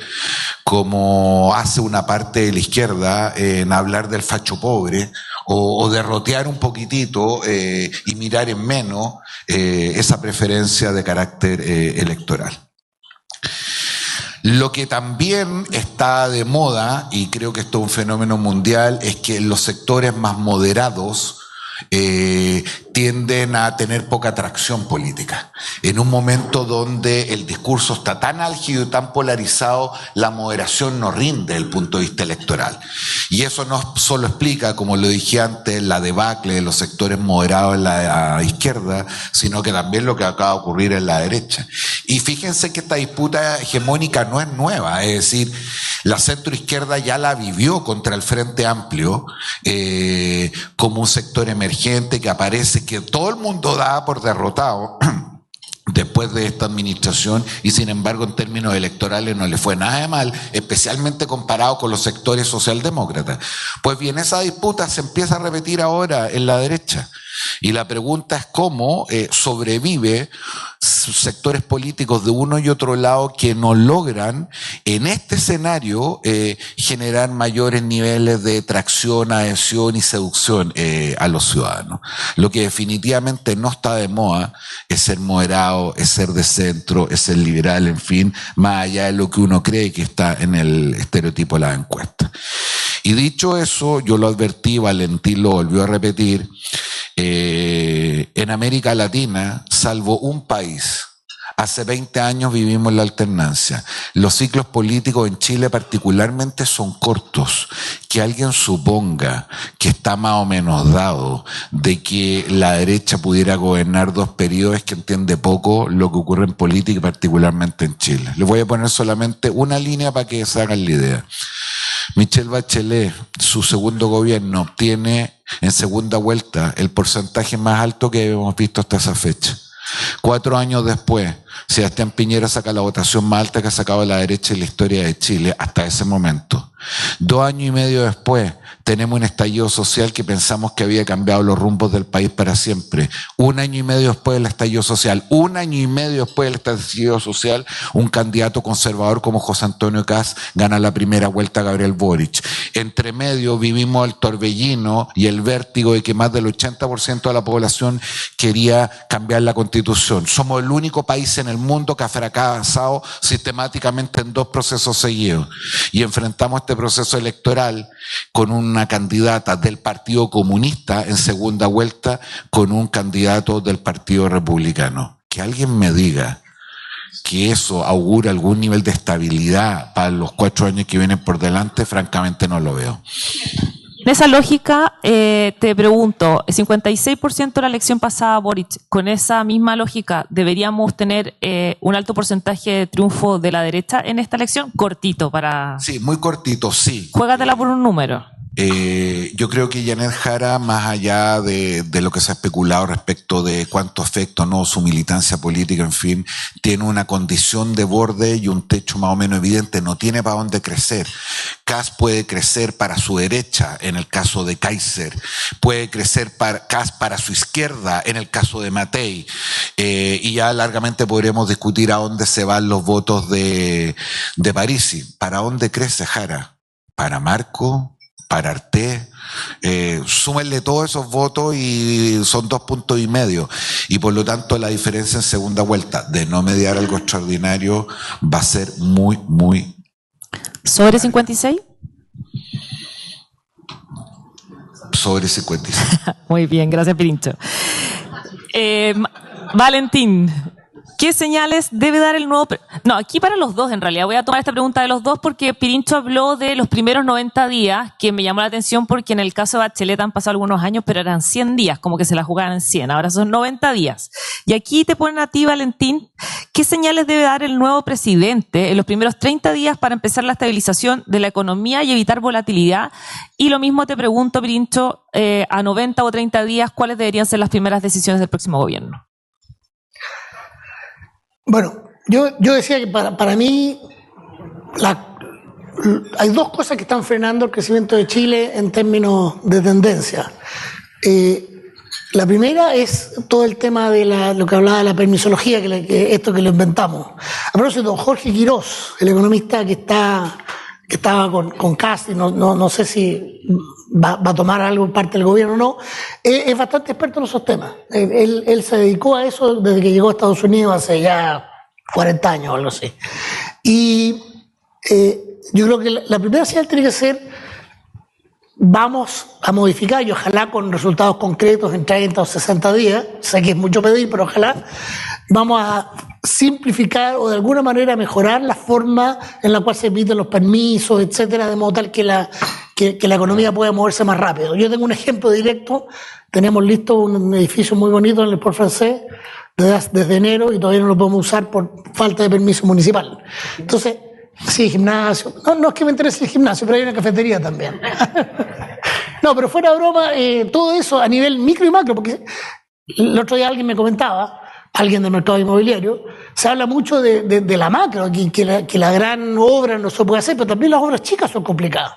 como hace una parte de la izquierda en hablar del facho pobre o derrotear un poquitito y mirar en menos esa preferencia de carácter electoral. Lo que también está de moda, y creo que esto es un fenómeno mundial, es que los sectores más moderados tienden a tener poca atracción política. En un momento donde el discurso está tan álgido y tan polarizado, la moderación no rinde desde el punto de vista electoral. Y eso no solo explica, como lo dije antes, la debacle de los sectores moderados en la izquierda, sino que también lo que acaba de ocurrir en la derecha. Y fíjense que esta disputa hegemónica no es nueva, es decir, la centroizquierda ya la vivió contra el Frente Amplio como un sector emergente que aparece, que todo el mundo da por derrotado después de esta administración y sin embargo en términos electorales no le fue nada de mal, especialmente comparado con los sectores socialdemócratas. Pues bien, esa disputa se empieza a repetir ahora en la derecha y la pregunta es cómo sobrevive sectores políticos de uno y otro lado que no logran en este escenario generar mayores niveles de tracción, adhesión y seducción a los ciudadanos. Lo que definitivamente no está de moda es ser moderado, es ser de centro, es ser liberal, en fin, más allá de lo que uno cree que está en el estereotipo de la encuesta. Y dicho eso, yo lo advertí, Valentín lo volvió a repetir, en América Latina, salvo un país, hace 20 años vivimos la alternancia. Los ciclos políticos en Chile particularmente son cortos. Que alguien suponga que está más o menos dado de que la derecha pudiera gobernar 2 periodos es que entiende poco lo que ocurre en política y particularmente en Chile. Les voy a poner solamente una línea para que se hagan la idea. Michelle Bachelet, su segundo gobierno, obtiene en segunda vuelta el porcentaje más alto que hemos visto hasta esa fecha. 4 años después, Sebastián Piñera saca la votación más alta que ha sacado la derecha en la historia de Chile hasta ese momento. 2 años y medio después, tenemos un estallido social que pensamos que había cambiado los rumbos del país para siempre. 1 año y medio después del estallido social, 1 año y medio después del estallido social, un candidato conservador como José Antonio Kast gana la primera vuelta a Gabriel Boric. Entre medio vivimos el torbellino y el vértigo de que más del 80% de la población quería cambiar la Constitución. Somos el único país en el mundo que ha fracasado sistemáticamente en 2 procesos seguidos. Y enfrentamos este proceso electoral con una candidata del Partido Comunista en segunda vuelta con un candidato del Partido Republicano. Que alguien me diga que eso augura algún nivel de estabilidad para los 4 años que vienen por delante, francamente no lo veo. En esa lógica, te pregunto, el 56% de la elección pasada, Boric, con esa misma lógica, ¿deberíamos tener un alto porcentaje de triunfo de la derecha en esta elección? Cortito para... Sí, muy cortito, sí. Juégatela por un número. Yo creo que Janet Jara, más allá de lo que se ha especulado respecto de cuánto afecta o no su militancia política, en fin, tiene una condición de borde y un techo más o menos evidente, no tiene para dónde crecer. Kast puede crecer para su derecha, en el caso de Kaiser, puede crecer Kast para su izquierda, en el caso de Matei, y ya largamente podríamos discutir a dónde se van los votos de Parisi. ¿Para dónde crece Jara? ¿Para Marco? ¿Para Arte? Súmenle todos esos votos y son 2,5 puntos. Y por lo tanto la diferencia en segunda vuelta de no mediar algo extraordinario va a ser muy, muy... ¿Sobre 56? Sobre 56. Muy bien, gracias, Pirincho. Valentín, ¿qué señales debe dar el nuevo... No, aquí para los dos en realidad. Voy a tomar esta pregunta de los dos porque Pirincho habló de los primeros 90 días, que me llamó la atención porque en el caso de Bachelet han pasado algunos años, pero eran 100 días, como que se la jugaban en 100. Ahora son 90 días. Y aquí te ponen a ti, Valentín, ¿qué señales debe dar el nuevo presidente en los primeros 30 días para empezar la estabilización de la economía y evitar volatilidad? Y lo mismo te pregunto, Pirincho, a 90 o 30 días, ¿cuáles deberían ser las primeras decisiones del próximo gobierno? Bueno, yo decía que para mí hay dos cosas que están frenando el crecimiento de Chile en términos de tendencia. La primera es todo el tema de lo que hablaba de la permisología, esto que lo inventamos. A propósito, don Jorge Quirós, el economista que estaba con Kast, y no sé si va a tomar algo en parte del gobierno o no, es bastante experto en esos temas. Él se dedicó a eso desde que llegó a Estados Unidos hace ya 40 años o algo así. Y yo creo que la primera señal tiene que ser: vamos a modificar, y ojalá con resultados concretos en 30 o 60 días, sé que es mucho pedir, pero ojalá, vamos a simplificar o de alguna manera mejorar la forma en la cual se emiten los permisos, etcétera, de modo tal que la economía pueda moverse más rápido. Yo tengo un ejemplo directo. Tenemos listo un edificio muy bonito en el Port Francés desde enero y todavía no lo podemos usar por falta de permiso municipal. Entonces, sí, gimnasio. No es que me interese el gimnasio, pero hay una cafetería también. No, pero fuera de broma, todo eso a nivel micro y macro, porque el otro día alguien me comentaba, alguien del mercado inmobiliario, se habla mucho de la macro, que la gran obra no se puede hacer, pero también las obras chicas son complicadas.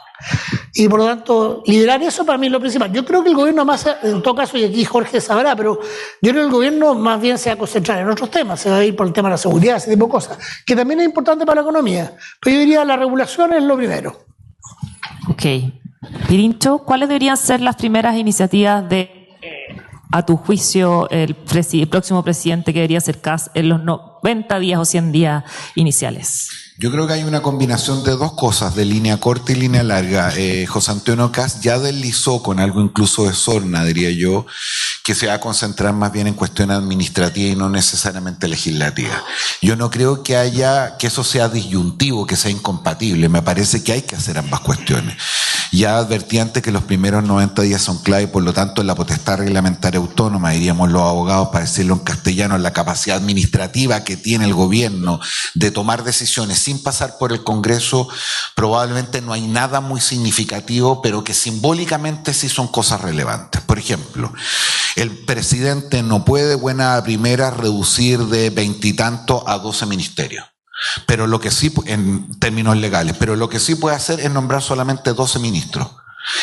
Y por lo tanto, liderar eso para mí es lo principal. Yo creo que el gobierno más, en todo caso, y aquí Jorge sabrá, pero yo creo que el gobierno más bien se va a concentrar en otros temas, se va a ir por el tema de la seguridad, ese tipo de cosas, que también es importante para la economía. Pero yo diría la regulación es lo primero. Ok. Pirincho, ¿cuáles deberían ser las primeras iniciativas a tu juicio, el próximo presidente que debería ser Kast en los 90 días o 100 días iniciales? Yo creo que hay una combinación de dos cosas, de línea corta y línea larga. José Antonio Kast ya deslizó con algo incluso de sorna, diría yo, que se va a concentrar más bien en cuestiones administrativas y no necesariamente legislativas. Yo no creo que eso sea disyuntivo, que sea incompatible. Me parece que hay que hacer ambas cuestiones. Ya advertí antes que los primeros 90 días son clave, por lo tanto, en la potestad reglamentaria autónoma, diríamos los abogados, para decirlo en castellano, en la capacidad administrativa que tiene el gobierno de tomar decisiones sin pasar por el Congreso, probablemente no hay nada muy significativo, pero que simbólicamente sí son cosas relevantes. Por ejemplo, el presidente no puede de buena primera reducir de 20 y tanto a 12 ministerios. Pero lo que sí, en términos legales, pero lo que sí puede hacer es nombrar solamente 12 ministros.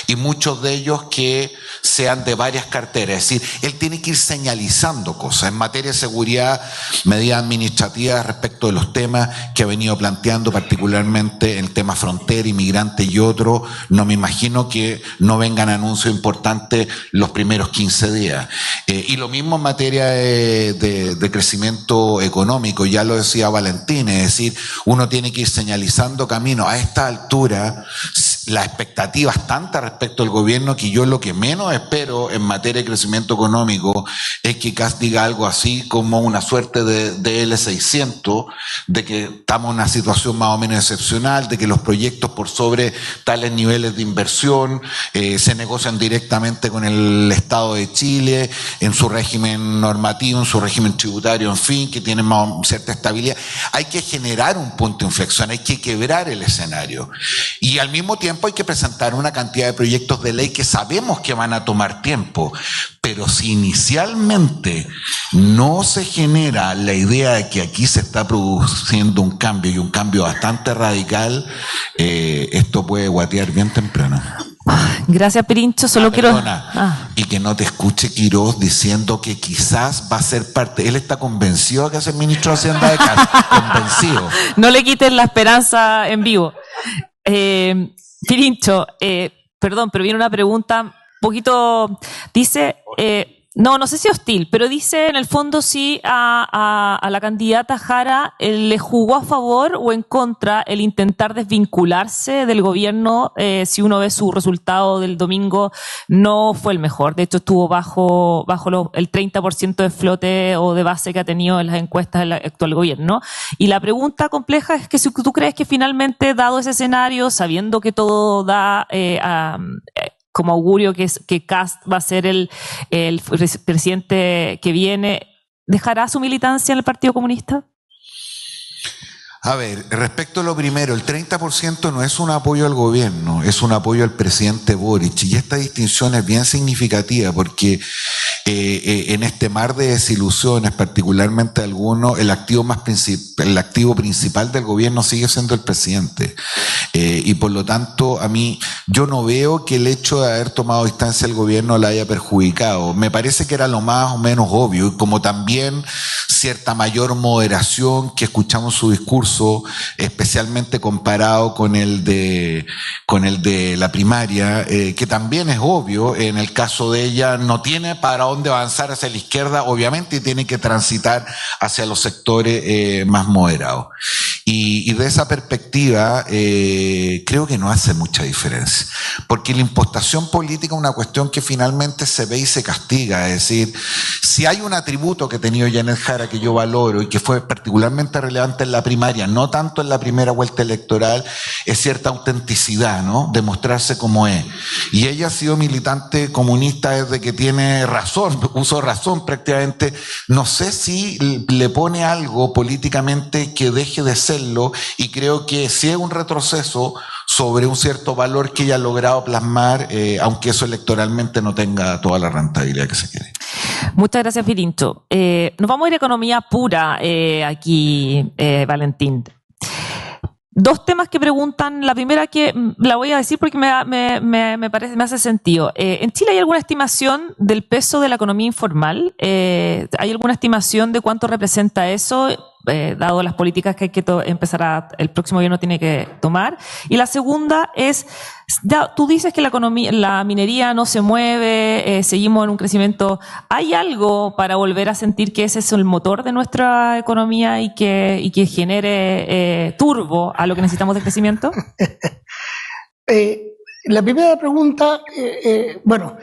Y muchos de ellos que sean de varias carteras. Es decir, él tiene que ir señalizando cosas en materia de seguridad, medidas administrativas respecto de los temas que ha venido planteando, particularmente el tema frontera, inmigrante y otro. No me imagino que no vengan anuncios importantes los primeros 15 días. Y lo mismo en materia de crecimiento económico, ya lo decía Valentín, es decir, uno tiene que ir señalizando camino. A esta altura, las expectativas tantas respecto al gobierno que yo lo que menos espero en materia de crecimiento económico es que Kast diga algo así como una suerte de L600, de que estamos en una situación más o menos excepcional, de que los proyectos por sobre tales niveles de inversión se negocian directamente con el Estado de Chile, en su régimen normativo, en su régimen tributario, en fin, que tienen más cierta estabilidad. Hay que generar un punto de inflexión, hay que quebrar el escenario. Y al mismo tiempo hay que presentar una cantidad de proyectos de ley que sabemos que van a tomar tiempo. Pero si inicialmente no se genera la idea de que aquí se está produciendo un cambio, y un cambio bastante radical, esto puede guatear bien temprano. Gracias, Pirincho. Solo quiero... Y que no te escuche Quiroz diciendo que quizás va a ser parte. Él está convencido de que es el ministro de Hacienda de Kast. Convencido. No le quiten la esperanza en vivo. Pirincho, perdón, pero viene una pregunta un poquito... Dice... no sé si hostil, pero dice en el fondo si a la candidata Jara le jugó a favor o en contra el intentar desvincularse del gobierno. Si uno ve su resultado del domingo, no fue el mejor. De hecho, estuvo bajo el 30% de flote o de base que ha tenido en las encuestas del actual gobierno. Y la pregunta compleja es que si tú crees que finalmente, dado ese escenario, sabiendo que todo da como augurio que Kast va a ser el presidente que viene, ¿dejará su militancia en el Partido Comunista? A ver, respecto a lo primero, el 30% no es un apoyo al gobierno, es un apoyo al presidente Boric. Y esta distinción es bien significativa porque en este mar de desilusiones, particularmente algunos, el activo principal del gobierno sigue siendo el presidente. Y por lo tanto, yo no veo que el hecho de haber tomado distancia el gobierno la haya perjudicado. Me parece que era lo más o menos obvio, y como también cierta mayor moderación que escuchamos su discurso, especialmente comparado con el de la primaria, que también es obvio. En el caso de ella no tiene para dónde avanzar hacia la izquierda, obviamente, y tiene que transitar hacia los sectores más moderados. Y de esa perspectiva creo que no hace mucha diferencia, porque la impostación política es una cuestión que finalmente se ve y se castiga. Es decir, si hay un atributo que ha tenido Janet Jara que yo valoro y que fue particularmente relevante en la primaria, no tanto en la primera vuelta electoral, es cierta autenticidad, ¿no? Demostrarse como es. Y ella ha sido militante comunista desde que tiene razón, uso razón prácticamente. No sé si le pone algo políticamente que deje de serlo, y creo que sí es un retroceso sobre un cierto valor que ella ha logrado plasmar, aunque eso electoralmente no tenga toda la rentabilidad que se quiere. Muchas gracias, Pirincho. Nos vamos a ir a economía pura aquí, Valentín. Dos temas que preguntan. La primera que la voy a decir porque me parece, me hace sentido. ¿En Chile hay alguna estimación del peso de la economía informal? ¿Hay alguna estimación de cuánto representa eso, dado las políticas que hay que el próximo gobierno tiene que tomar? Y la segunda es, ya, tú dices que la minería no se mueve, seguimos en un crecimiento. ¿Hay algo para volver a sentir que ese es el motor de nuestra economía y que genere turbo a lo que necesitamos de crecimiento? La primera pregunta, bueno,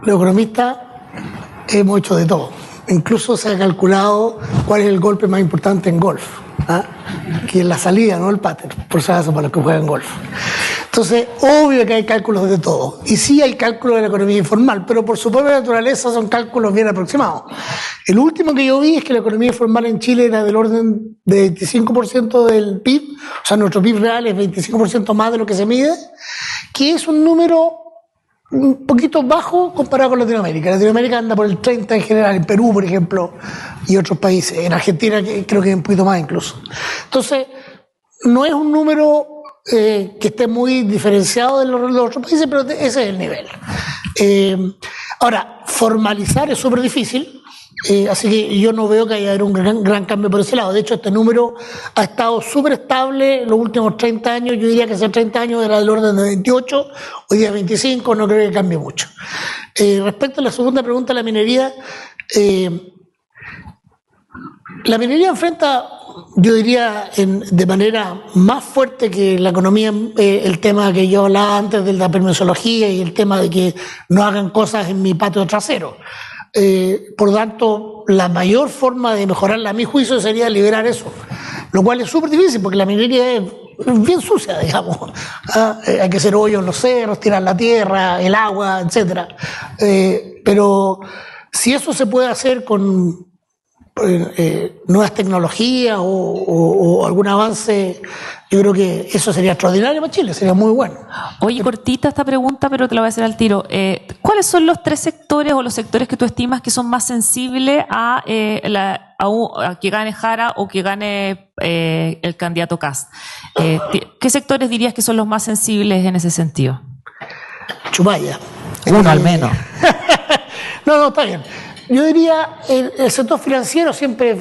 los economistas hemos hecho de todo. Incluso se ha calculado cuál es el golpe más importante en golf, que es la salida, no el pattern, por si acaso, para los que juegan golf. Entonces, obvio que hay cálculos de todo. Y sí hay cálculos de la economía informal, pero por su propia naturaleza son cálculos bien aproximados. El último que yo vi es que la economía informal en Chile era del orden de 25% del PIB, o sea, nuestro PIB real es 25% más de lo que se mide, que es un número un poquito bajo comparado con Latinoamérica. Latinoamérica anda por el 30 en general, en Perú, por ejemplo, y otros países. En Argentina creo que es un poquito más incluso. Entonces, no es un número que esté muy diferenciado de los otros países, pero ese es el nivel. Ahora, formalizar es súper difícil, así que yo no veo que haya un gran cambio por ese lado. De hecho, este número ha estado súper estable los últimos 30 años. Yo diría que hace 30 años era del orden de 28, hoy día 25, no creo que cambie mucho. Respecto a la segunda pregunta, la minería enfrenta yo diría de manera más fuerte que la economía, el tema que yo hablaba antes de la permisología y el tema de que no hagan cosas en mi patio trasero. Por lo tanto, la mayor forma de mejorarla a mi juicio sería liberar eso, lo cual es súper difícil porque la minería es bien sucia, digamos. Hay que hacer hoyos en los cerros, tirar la tierra, el agua, etc. Pero si eso se puede hacer con nuevas tecnologías o algún avance, yo creo que eso sería extraordinario para Chile, sería muy bueno. Oye, cortita esta pregunta, pero te la voy a hacer al tiro. ¿Cuáles son los 3 sectores o los sectores que tú estimas que son más sensibles a que gane Jara o que gane el candidato Kast? ¿Qué sectores dirías que son los más sensibles en ese sentido? Chumaya. Uno al menos. No, está bien. Yo diría el sector financiero siempre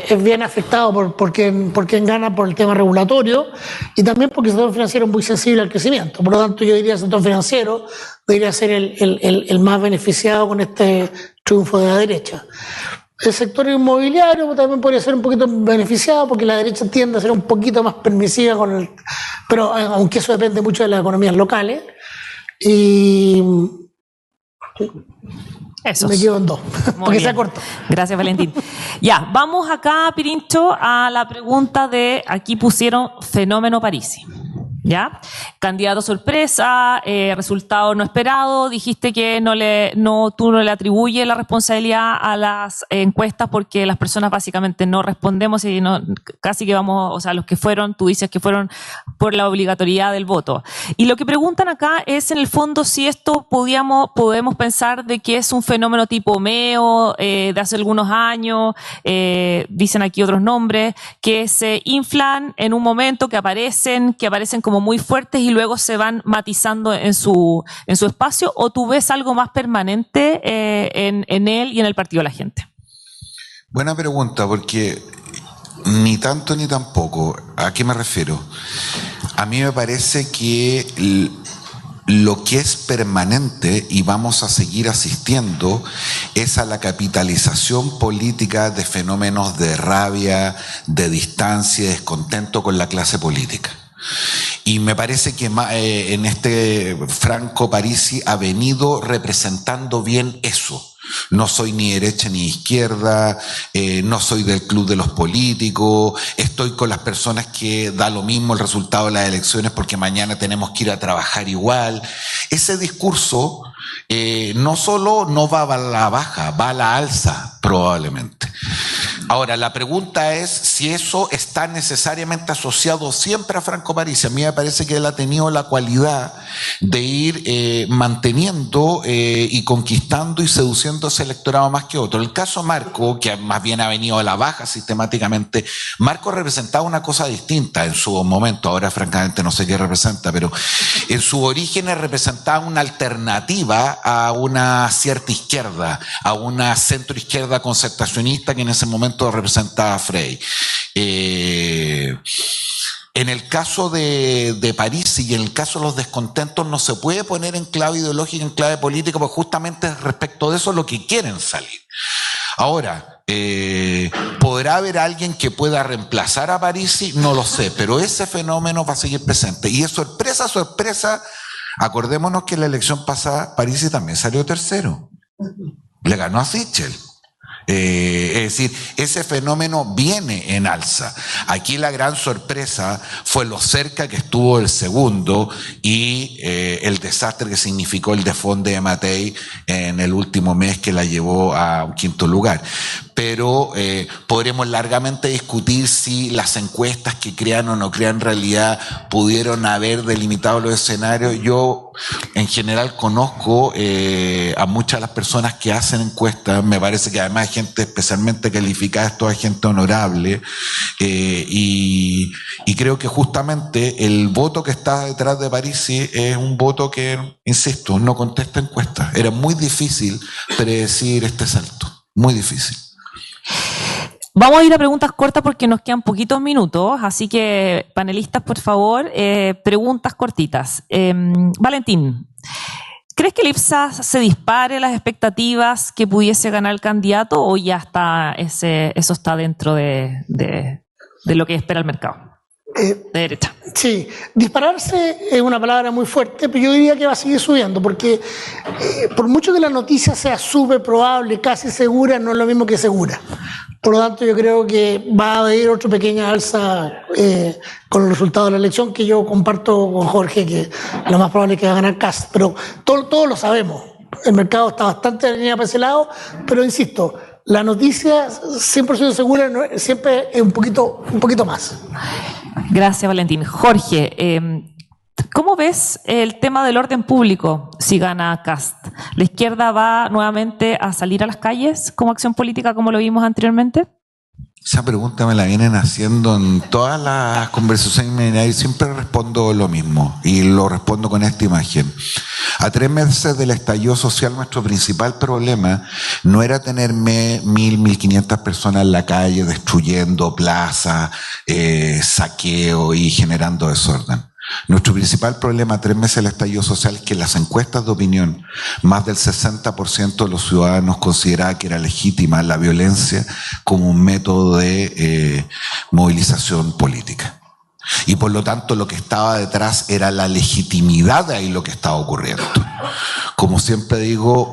es bien afectado por quien gana por el tema regulatorio y también porque el sector financiero es muy sensible al crecimiento. Por lo tanto, yo diría el sector financiero debería ser el más beneficiado con este triunfo de la derecha. El sector inmobiliario también podría ser un poquito beneficiado porque la derecha tiende a ser un poquito más permisiva pero aunque eso depende mucho de las economías locales. Y Eso. me quedo en 2, porque sea corto. Gracias, Valentín. Ya, vamos acá, Pirincho, a la pregunta de, aquí pusieron fenómeno Parisi. ¿Ya? Candidato sorpresa, resultado no esperado, dijiste que tú no le atribuyes la responsabilidad a las encuestas porque las personas básicamente no respondemos y casi que vamos, o sea, los que fueron, tú dices que fueron por la obligatoriedad del voto. Y lo que preguntan acá es en el fondo si esto podemos pensar de que es un fenómeno tipo Meo, de hace algunos años, dicen aquí otros nombres, que se inflan en un momento, que aparecen como muy fuertes y luego se van matizando en su espacio, o tú ves algo más permanente en él y en el Partido de la Gente? Buena pregunta, porque ni tanto ni tampoco. ¿A qué me refiero? A mí me parece que lo que es permanente, y vamos a seguir asistiendo, es a la capitalización política de fenómenos de rabia, de distancia, descontento con la clase política. Y me parece que en este Franco Parisi ha venido representando bien eso. No soy ni derecha ni izquierda, no soy del club de los políticos, estoy con las personas que da lo mismo el resultado de las elecciones porque mañana tenemos que ir a trabajar igual. Ese discurso no solo no va a la baja, va a la alza probablemente. Ahora, la pregunta es si eso está necesariamente asociado siempre a Franco Parisi. A mí me parece que él ha tenido la cualidad de ir manteniendo y conquistando y seduciendo ese electorado más que otro. El caso Marco, que más bien ha venido a la baja sistemáticamente, Marco representaba una cosa distinta en su momento. Ahora, francamente, no sé qué representa, pero en su origen representaba una alternativa a una cierta izquierda, a una centroizquierda concertacionista que en ese momento representaba a Frey. En el caso de Parisi y en el caso de los descontentos no se puede poner en clave ideológica, en clave política, porque justamente respecto de eso es lo que quieren salir. Ahora, ¿podrá haber alguien que pueda reemplazar a Parisi? No lo sé, pero ese fenómeno va a seguir presente. Y es sorpresa, acordémonos que en la elección pasada Parisi también salió tercero. Le ganó a Sichel. Es decir, ese fenómeno viene en alza. Aquí la gran sorpresa fue lo cerca que estuvo el segundo y el desastre que significó el desfonde de Matei en el último mes, que la llevó a un quinto lugar. Pero podremos largamente discutir si las encuestas, que crean o no crean, en realidad pudieron haber delimitado los escenarios. Yo en general conozco a muchas de las personas que hacen encuestas. Me parece que además hay gente especialmente calificada, es toda gente honorable, y creo que justamente el voto que está detrás de Parisi es un voto que, insisto, no contesta encuestas. Era muy difícil predecir este salto, muy difícil. Vamos a ir a preguntas cortas porque nos quedan poquitos minutos, así que panelistas, por favor, preguntas cortitas. Valentín, ¿crees que el Ipsos se dispare las expectativas que pudiese ganar el candidato o ya está eso está dentro de de lo que espera el mercado de derecha. Sí, dispararse es una palabra muy fuerte, pero yo diría que va a seguir subiendo, porque por mucho que la noticia sea sube, probable, casi segura, no es lo mismo que segura. Por lo tanto, yo creo que va a haber otra pequeña alza con los resultados de la elección, que yo comparto con Jorge, que lo más probable es que va a ganar Kast, pero todos lo sabemos. El mercado está bastante alineado para ese lado, pero insisto, la noticia 100% segura siempre es un poquito más. Gracias, Valentín. Jorge, ¿cómo ves el tema del orden público si gana Kast? ¿La izquierda va nuevamente a salir a las calles como acción política como lo vimos anteriormente? Esa pregunta me la vienen haciendo en todas las conversaciones y siempre respondo lo mismo y lo respondo con esta imagen. A 3 meses del estallido social, nuestro principal problema no era tener 1.500 personas en la calle destruyendo plazas, saqueo y generando desorden. Nuestro principal problema a 3 meses del estallido social es que en las encuestas de opinión, más del 60% de los ciudadanos consideraba que era legítima la violencia como un método de movilización política. Y por lo tanto lo que estaba detrás era la legitimidad de ahí lo que estaba ocurriendo. Como siempre digo,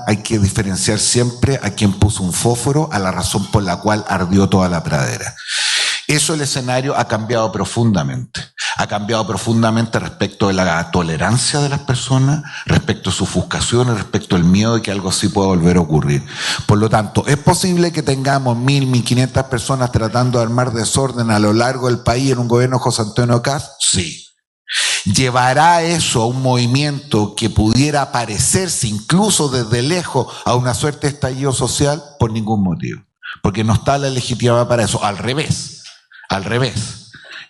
hay que diferenciar siempre a quien puso un fósforo a la razón por la cual ardió toda la pradera. Eso, el escenario ha cambiado profundamente. Ha cambiado profundamente respecto de la tolerancia de las personas, respecto a sus ofuscaciones, respecto al miedo de que algo así pueda volver a ocurrir. Por lo tanto, ¿es posible que tengamos 1.500 personas tratando de armar desorden a lo largo del país en un gobierno de José Antonio Kast? Sí. ¿Llevará eso a un movimiento que pudiera parecerse incluso desde lejos a una suerte de estallido social? Por ningún motivo. Porque no está la legitimidad para eso. Al revés.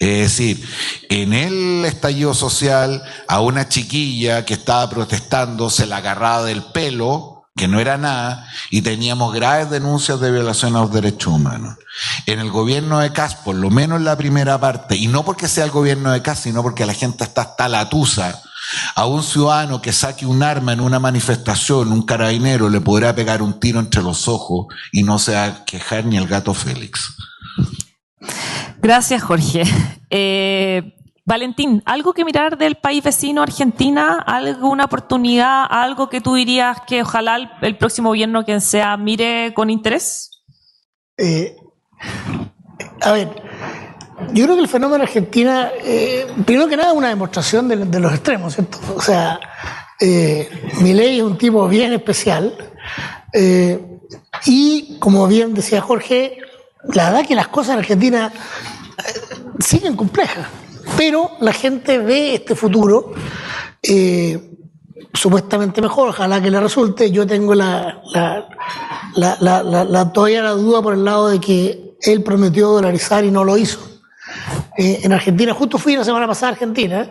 Es decir, en el estallido social a una chiquilla que estaba protestando se la agarraba del pelo, que no era nada, y teníamos graves denuncias de violación a los derechos humanos. En el gobierno de Kast, por lo menos en la primera parte, y no porque sea el gobierno de Kast, sino porque la gente está hasta la tusa, a un ciudadano que saque un arma en una manifestación, un carabinero le podrá pegar un tiro entre los ojos y no se va a quejar ni el gato Félix. Gracias, Jorge. Valentín, ¿algo que mirar del país vecino, Argentina? ¿Alguna oportunidad? ¿Algo que tú dirías que ojalá el próximo gobierno, quien sea, mire con interés? A ver, yo creo que el fenómeno Argentina, primero que nada, es una demostración de los extremos, ¿cierto? O sea, Milei es un tipo bien especial y, como bien decía Jorge, la verdad que las cosas en Argentina siguen complejas, pero la gente ve este futuro supuestamente mejor, ojalá que le resulte. Yo tengo todavía la duda por el lado de que él prometió dolarizar y no lo hizo. En Argentina, justo fui la semana pasada a Argentina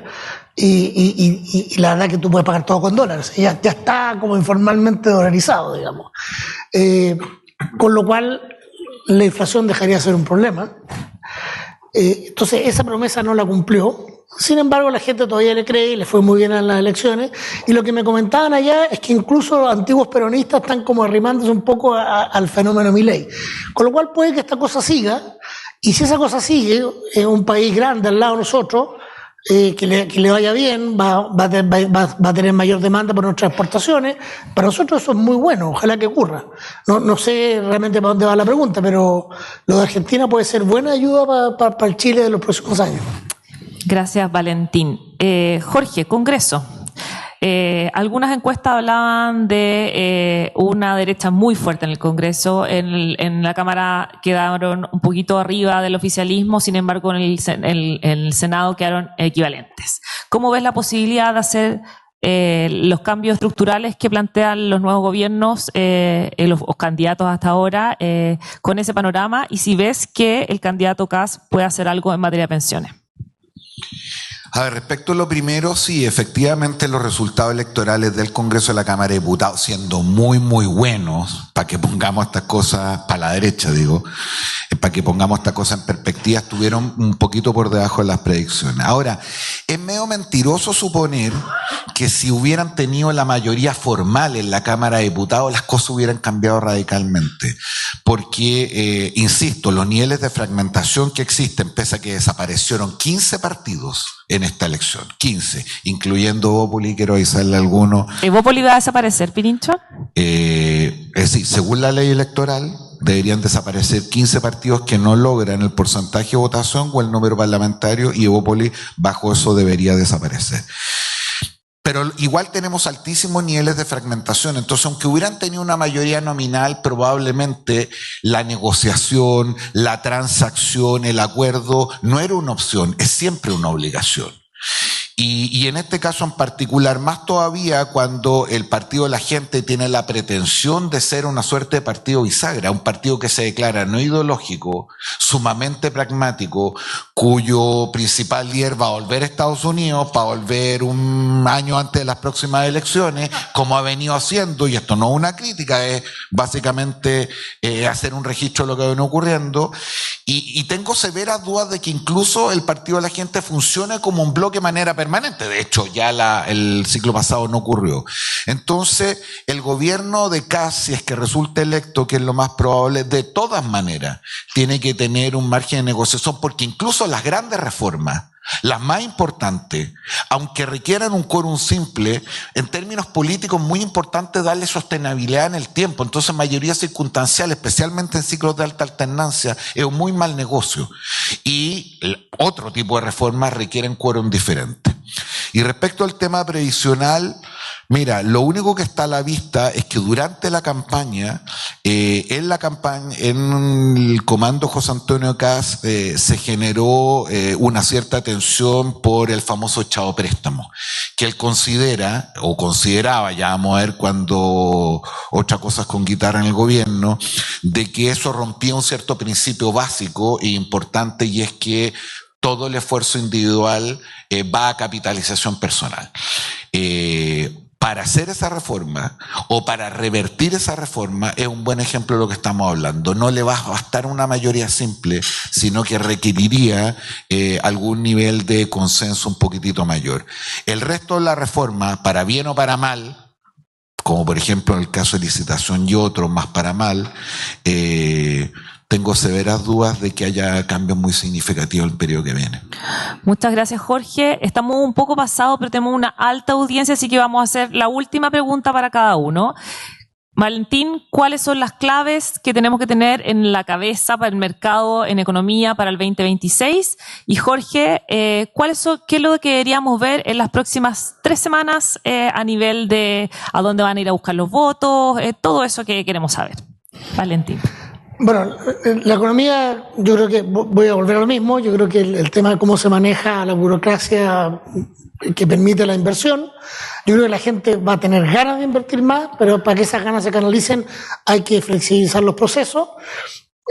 y la verdad que tú puedes pagar todo con dólares, ya está como informalmente dolarizado, digamos. Con lo cual la inflación dejaría de ser un problema. Entonces esa promesa no la cumplió. Sin embargo, la gente todavía le cree y le fue muy bien en las elecciones. Y lo que me comentaban allá es que incluso los antiguos peronistas están como arrimándose un poco al fenómeno Milei. Con lo cual puede que esta cosa siga. Y si esa cosa sigue, en un país grande al lado de nosotros, que le vaya bien, va a tener mayor demanda por nuestras exportaciones. Para nosotros eso es muy bueno, ojalá que ocurra. No sé realmente para dónde va la pregunta, pero lo de Argentina puede ser buena ayuda para el Chile de los próximos años. Gracias, Valentín. Jorge, Congreso. Algunas encuestas hablaban de una derecha muy fuerte en el Congreso. En la Cámara quedaron un poquito arriba del oficialismo, sin embargo en el Senado quedaron equivalentes. ¿Cómo ves la posibilidad de hacer los cambios estructurales que plantean los nuevos gobiernos, los candidatos hasta ahora, con ese panorama? Y si ves que el candidato Kast puede hacer algo en materia de pensiones. A ver, respecto a lo primero, sí, efectivamente los resultados electorales del Congreso de la Cámara de Diputados, siendo muy, muy buenos, para que pongamos estas cosas para la derecha, digo, para que pongamos esta cosa en perspectiva, estuvieron un poquito por debajo de las predicciones. Ahora, es medio mentiroso suponer que si hubieran tenido la mayoría formal en la Cámara de Diputados, las cosas hubieran cambiado radicalmente. Porque, insisto, los niveles de fragmentación que existen, pese a que desaparecieron 15 partidos en esta elección, 15, incluyendo Evópoli, quiero avisarle a algunos. ¿Evópoli va a desaparecer, Pirincho? Es decir, según la ley electoral, deberían desaparecer 15 partidos que no logran el porcentaje de votación o el número parlamentario, y Evópoli bajo eso debería desaparecer. Pero igual tenemos altísimos niveles de fragmentación, entonces aunque hubieran tenido una mayoría nominal, probablemente la negociación, la transacción, el acuerdo no era una opción, es siempre una obligación. Y en este caso en particular, más todavía cuando el Partido de la Gente tiene la pretensión de ser una suerte de partido bisagra, un partido que se declara no ideológico, sumamente pragmático, cuyo principal líder va a volver a Estados Unidos, para volver un año antes de las próximas elecciones, como ha venido haciendo, y esto no es una crítica, es básicamente hacer un registro de lo que viene ocurriendo, y tengo severas dudas de que incluso el Partido de la Gente funcione como un bloque de manera permanente. De hecho, ya el ciclo pasado no ocurrió. Entonces, el gobierno de Kast, si es que resulta electo, que es lo más probable, de todas maneras, tiene que tener un margen de negociación, porque incluso las grandes reformas, las más importantes, aunque requieran un quórum simple, en términos políticos muy importante darle sostenibilidad en el tiempo. Entonces, mayoría circunstancial, especialmente en ciclos de alta alternancia, es un muy mal negocio. Y otro tipo de reformas requieren quórum diferente. Y respecto al tema previsional, mira, lo único que está a la vista es que durante la campaña, en el comando José Antonio Kast, se generó una cierta tensión por el famoso echado préstamo, que él considera, o consideraba, ya vamos a ver cuando otra cosa es con guitarra en el gobierno, de que eso rompía un cierto principio básico e importante, y es que todo el esfuerzo individual va a capitalización personal. Para hacer esa reforma o para revertir esa reforma es un buen ejemplo de lo que estamos hablando. No le va a bastar una mayoría simple, sino que requeriría algún nivel de consenso un poquitito mayor. El resto de la reforma, para bien o para mal, como por ejemplo en el caso de licitación y otros más para mal, tengo severas dudas de que haya cambios muy significativos en el periodo que viene. Muchas gracias, Jorge. Estamos un poco pasados, pero tenemos una alta audiencia, así que vamos a hacer la última pregunta para cada uno. Valentín, ¿cuáles son las claves que tenemos que tener en la cabeza para el mercado en economía para el 2026? Y Jorge, ¿qué es lo que deberíamos ver en las próximas 3 semanas a nivel de a dónde van a ir a buscar los votos, todo eso que queremos saber? Valentín. Bueno, la economía, yo creo que voy a volver a lo mismo. Yo creo que el tema de cómo se maneja la burocracia que permite la inversión, yo creo que la gente va a tener ganas de invertir más, pero para que esas ganas se canalicen hay que flexibilizar los procesos.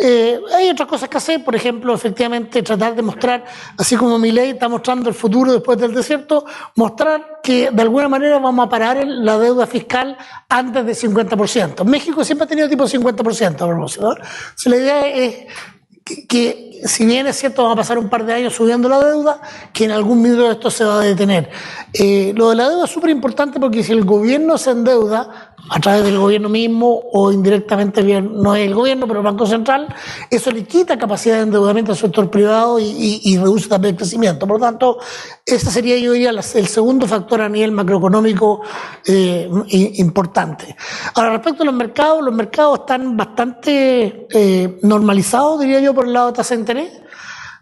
Hay otras cosas que hacer, por ejemplo, efectivamente tratar de mostrar, así como Milei está mostrando el futuro después del desierto, mostrar que de alguna manera vamos a parar la deuda fiscal antes del 50%. México siempre ha tenido tipo 50% a propósito, ¿no? Entonces, la idea es que si bien es cierto vamos a pasar un par de años subiendo la deuda, que en algún minuto esto se va a detener. Lo de la deuda es súper importante porque si el gobierno se endeuda a través del gobierno mismo o indirectamente, bien, no es el gobierno, pero el Banco Central, eso le quita capacidad de endeudamiento al sector privado y reduce también el crecimiento. Por lo tanto, ese sería, yo diría, el segundo factor a nivel macroeconómico importante. Ahora, respecto a los mercados están bastante normalizados, diría yo, por el lado de tasa de interés.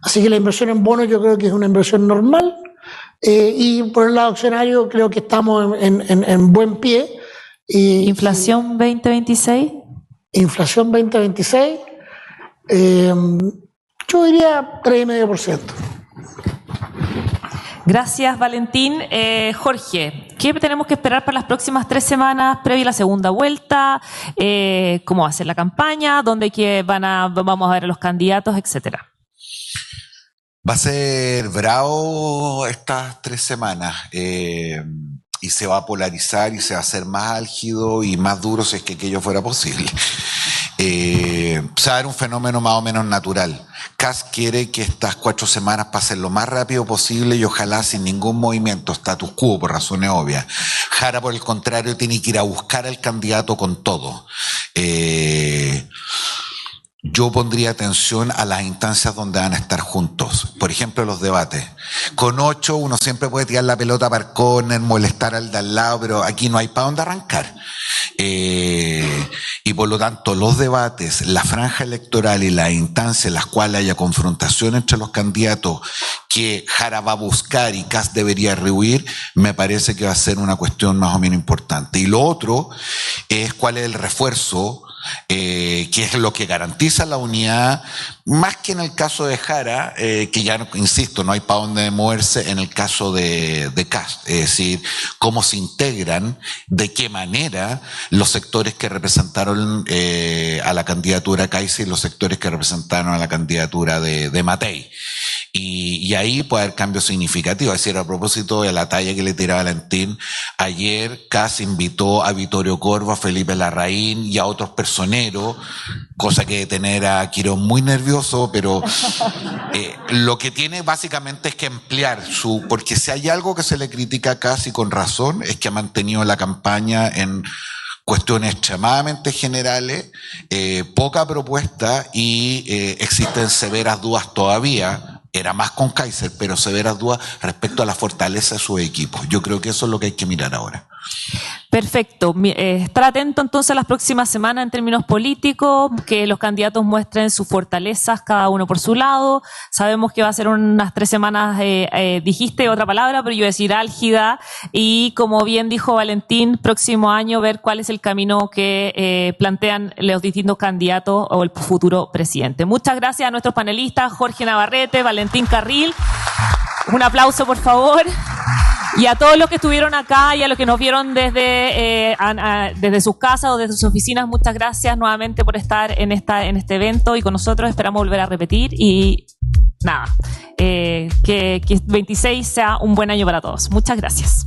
Así que la inversión en bonos yo creo que es una inversión normal. Y por el lado accionario creo que estamos en buen pie. ¿Inflación 2026? Inflación 2026, yo diría 3,5%. Gracias, Valentín. Jorge, ¿qué tenemos que esperar para las próximas 3 semanas previa a la segunda vuelta? ¿Cómo va a ser la campaña? ¿Dónde vamos a ver a los candidatos, etcétera? Va a ser bravo estas 3 semanas. Y se va a polarizar y se va a hacer más álgido y más duro si es que aquello fuera posible. se va a dar un fenómeno más o menos natural. Kast quiere que estas 4 semanas pasen lo más rápido posible y ojalá sin ningún movimiento, status quo por razones obvias. Jara, por el contrario, tiene que ir a buscar al candidato con todo. Yo pondría atención a las instancias donde van a estar juntos. Por ejemplo, los debates. Con 8 uno siempre puede tirar la pelota para el córner, molestar al de al lado, pero aquí no hay para dónde arrancar. Y por lo tanto, los debates, la franja electoral y las instancias en las cuales haya confrontación entre los candidatos que Jara va a buscar y Kast debería rehuir, me parece que va a ser una cuestión más o menos importante. Y lo otro es cuál es el refuerzo, que es lo que garantiza la unidad, más que en el caso de Jara, que ya, insisto, no hay para dónde moverse en el caso de Kast. Es decir, cómo se integran, de qué manera los sectores que representaron a la candidatura Kaiser y los sectores que representaron a la candidatura de Matei. Y ahí puede haber cambios significativos. Es decir, a propósito de la talla que le tiraba Valentín, ayer Kast invitó a Vittorio Corvo, a Felipe Larraín y a otros personeros, cosa que tener a Quirón muy nervioso, pero lo que tiene básicamente es que emplear porque si hay algo que se le critica a Kast y con razón, es que ha mantenido la campaña en cuestiones extremadamente generales, poca propuesta y existen severas dudas todavía. Era más con Kaiser, pero severas dudas respecto a la fortaleza de sus equipos. Yo creo que eso es lo que hay que mirar ahora. Perfecto. Estar atento entonces a las próximas semanas en términos políticos, que los candidatos muestren sus fortalezas, cada uno por su lado. Sabemos que va a ser unas 3 semanas, dijiste otra palabra, pero yo voy a decir álgida. Y como bien dijo Valentín, próximo año ver cuál es el camino que plantean los distintos candidatos o el futuro presidente. Muchas gracias a nuestros panelistas, Jorge Navarrete, Valentín Carril. Un aplauso, por favor. Y a todos los que estuvieron acá y a los que nos vieron desde sus casas o desde sus oficinas, muchas gracias nuevamente por estar en este evento y con nosotros. Esperamos volver a repetir y nada, que 26 sea un buen año para todos. Muchas gracias.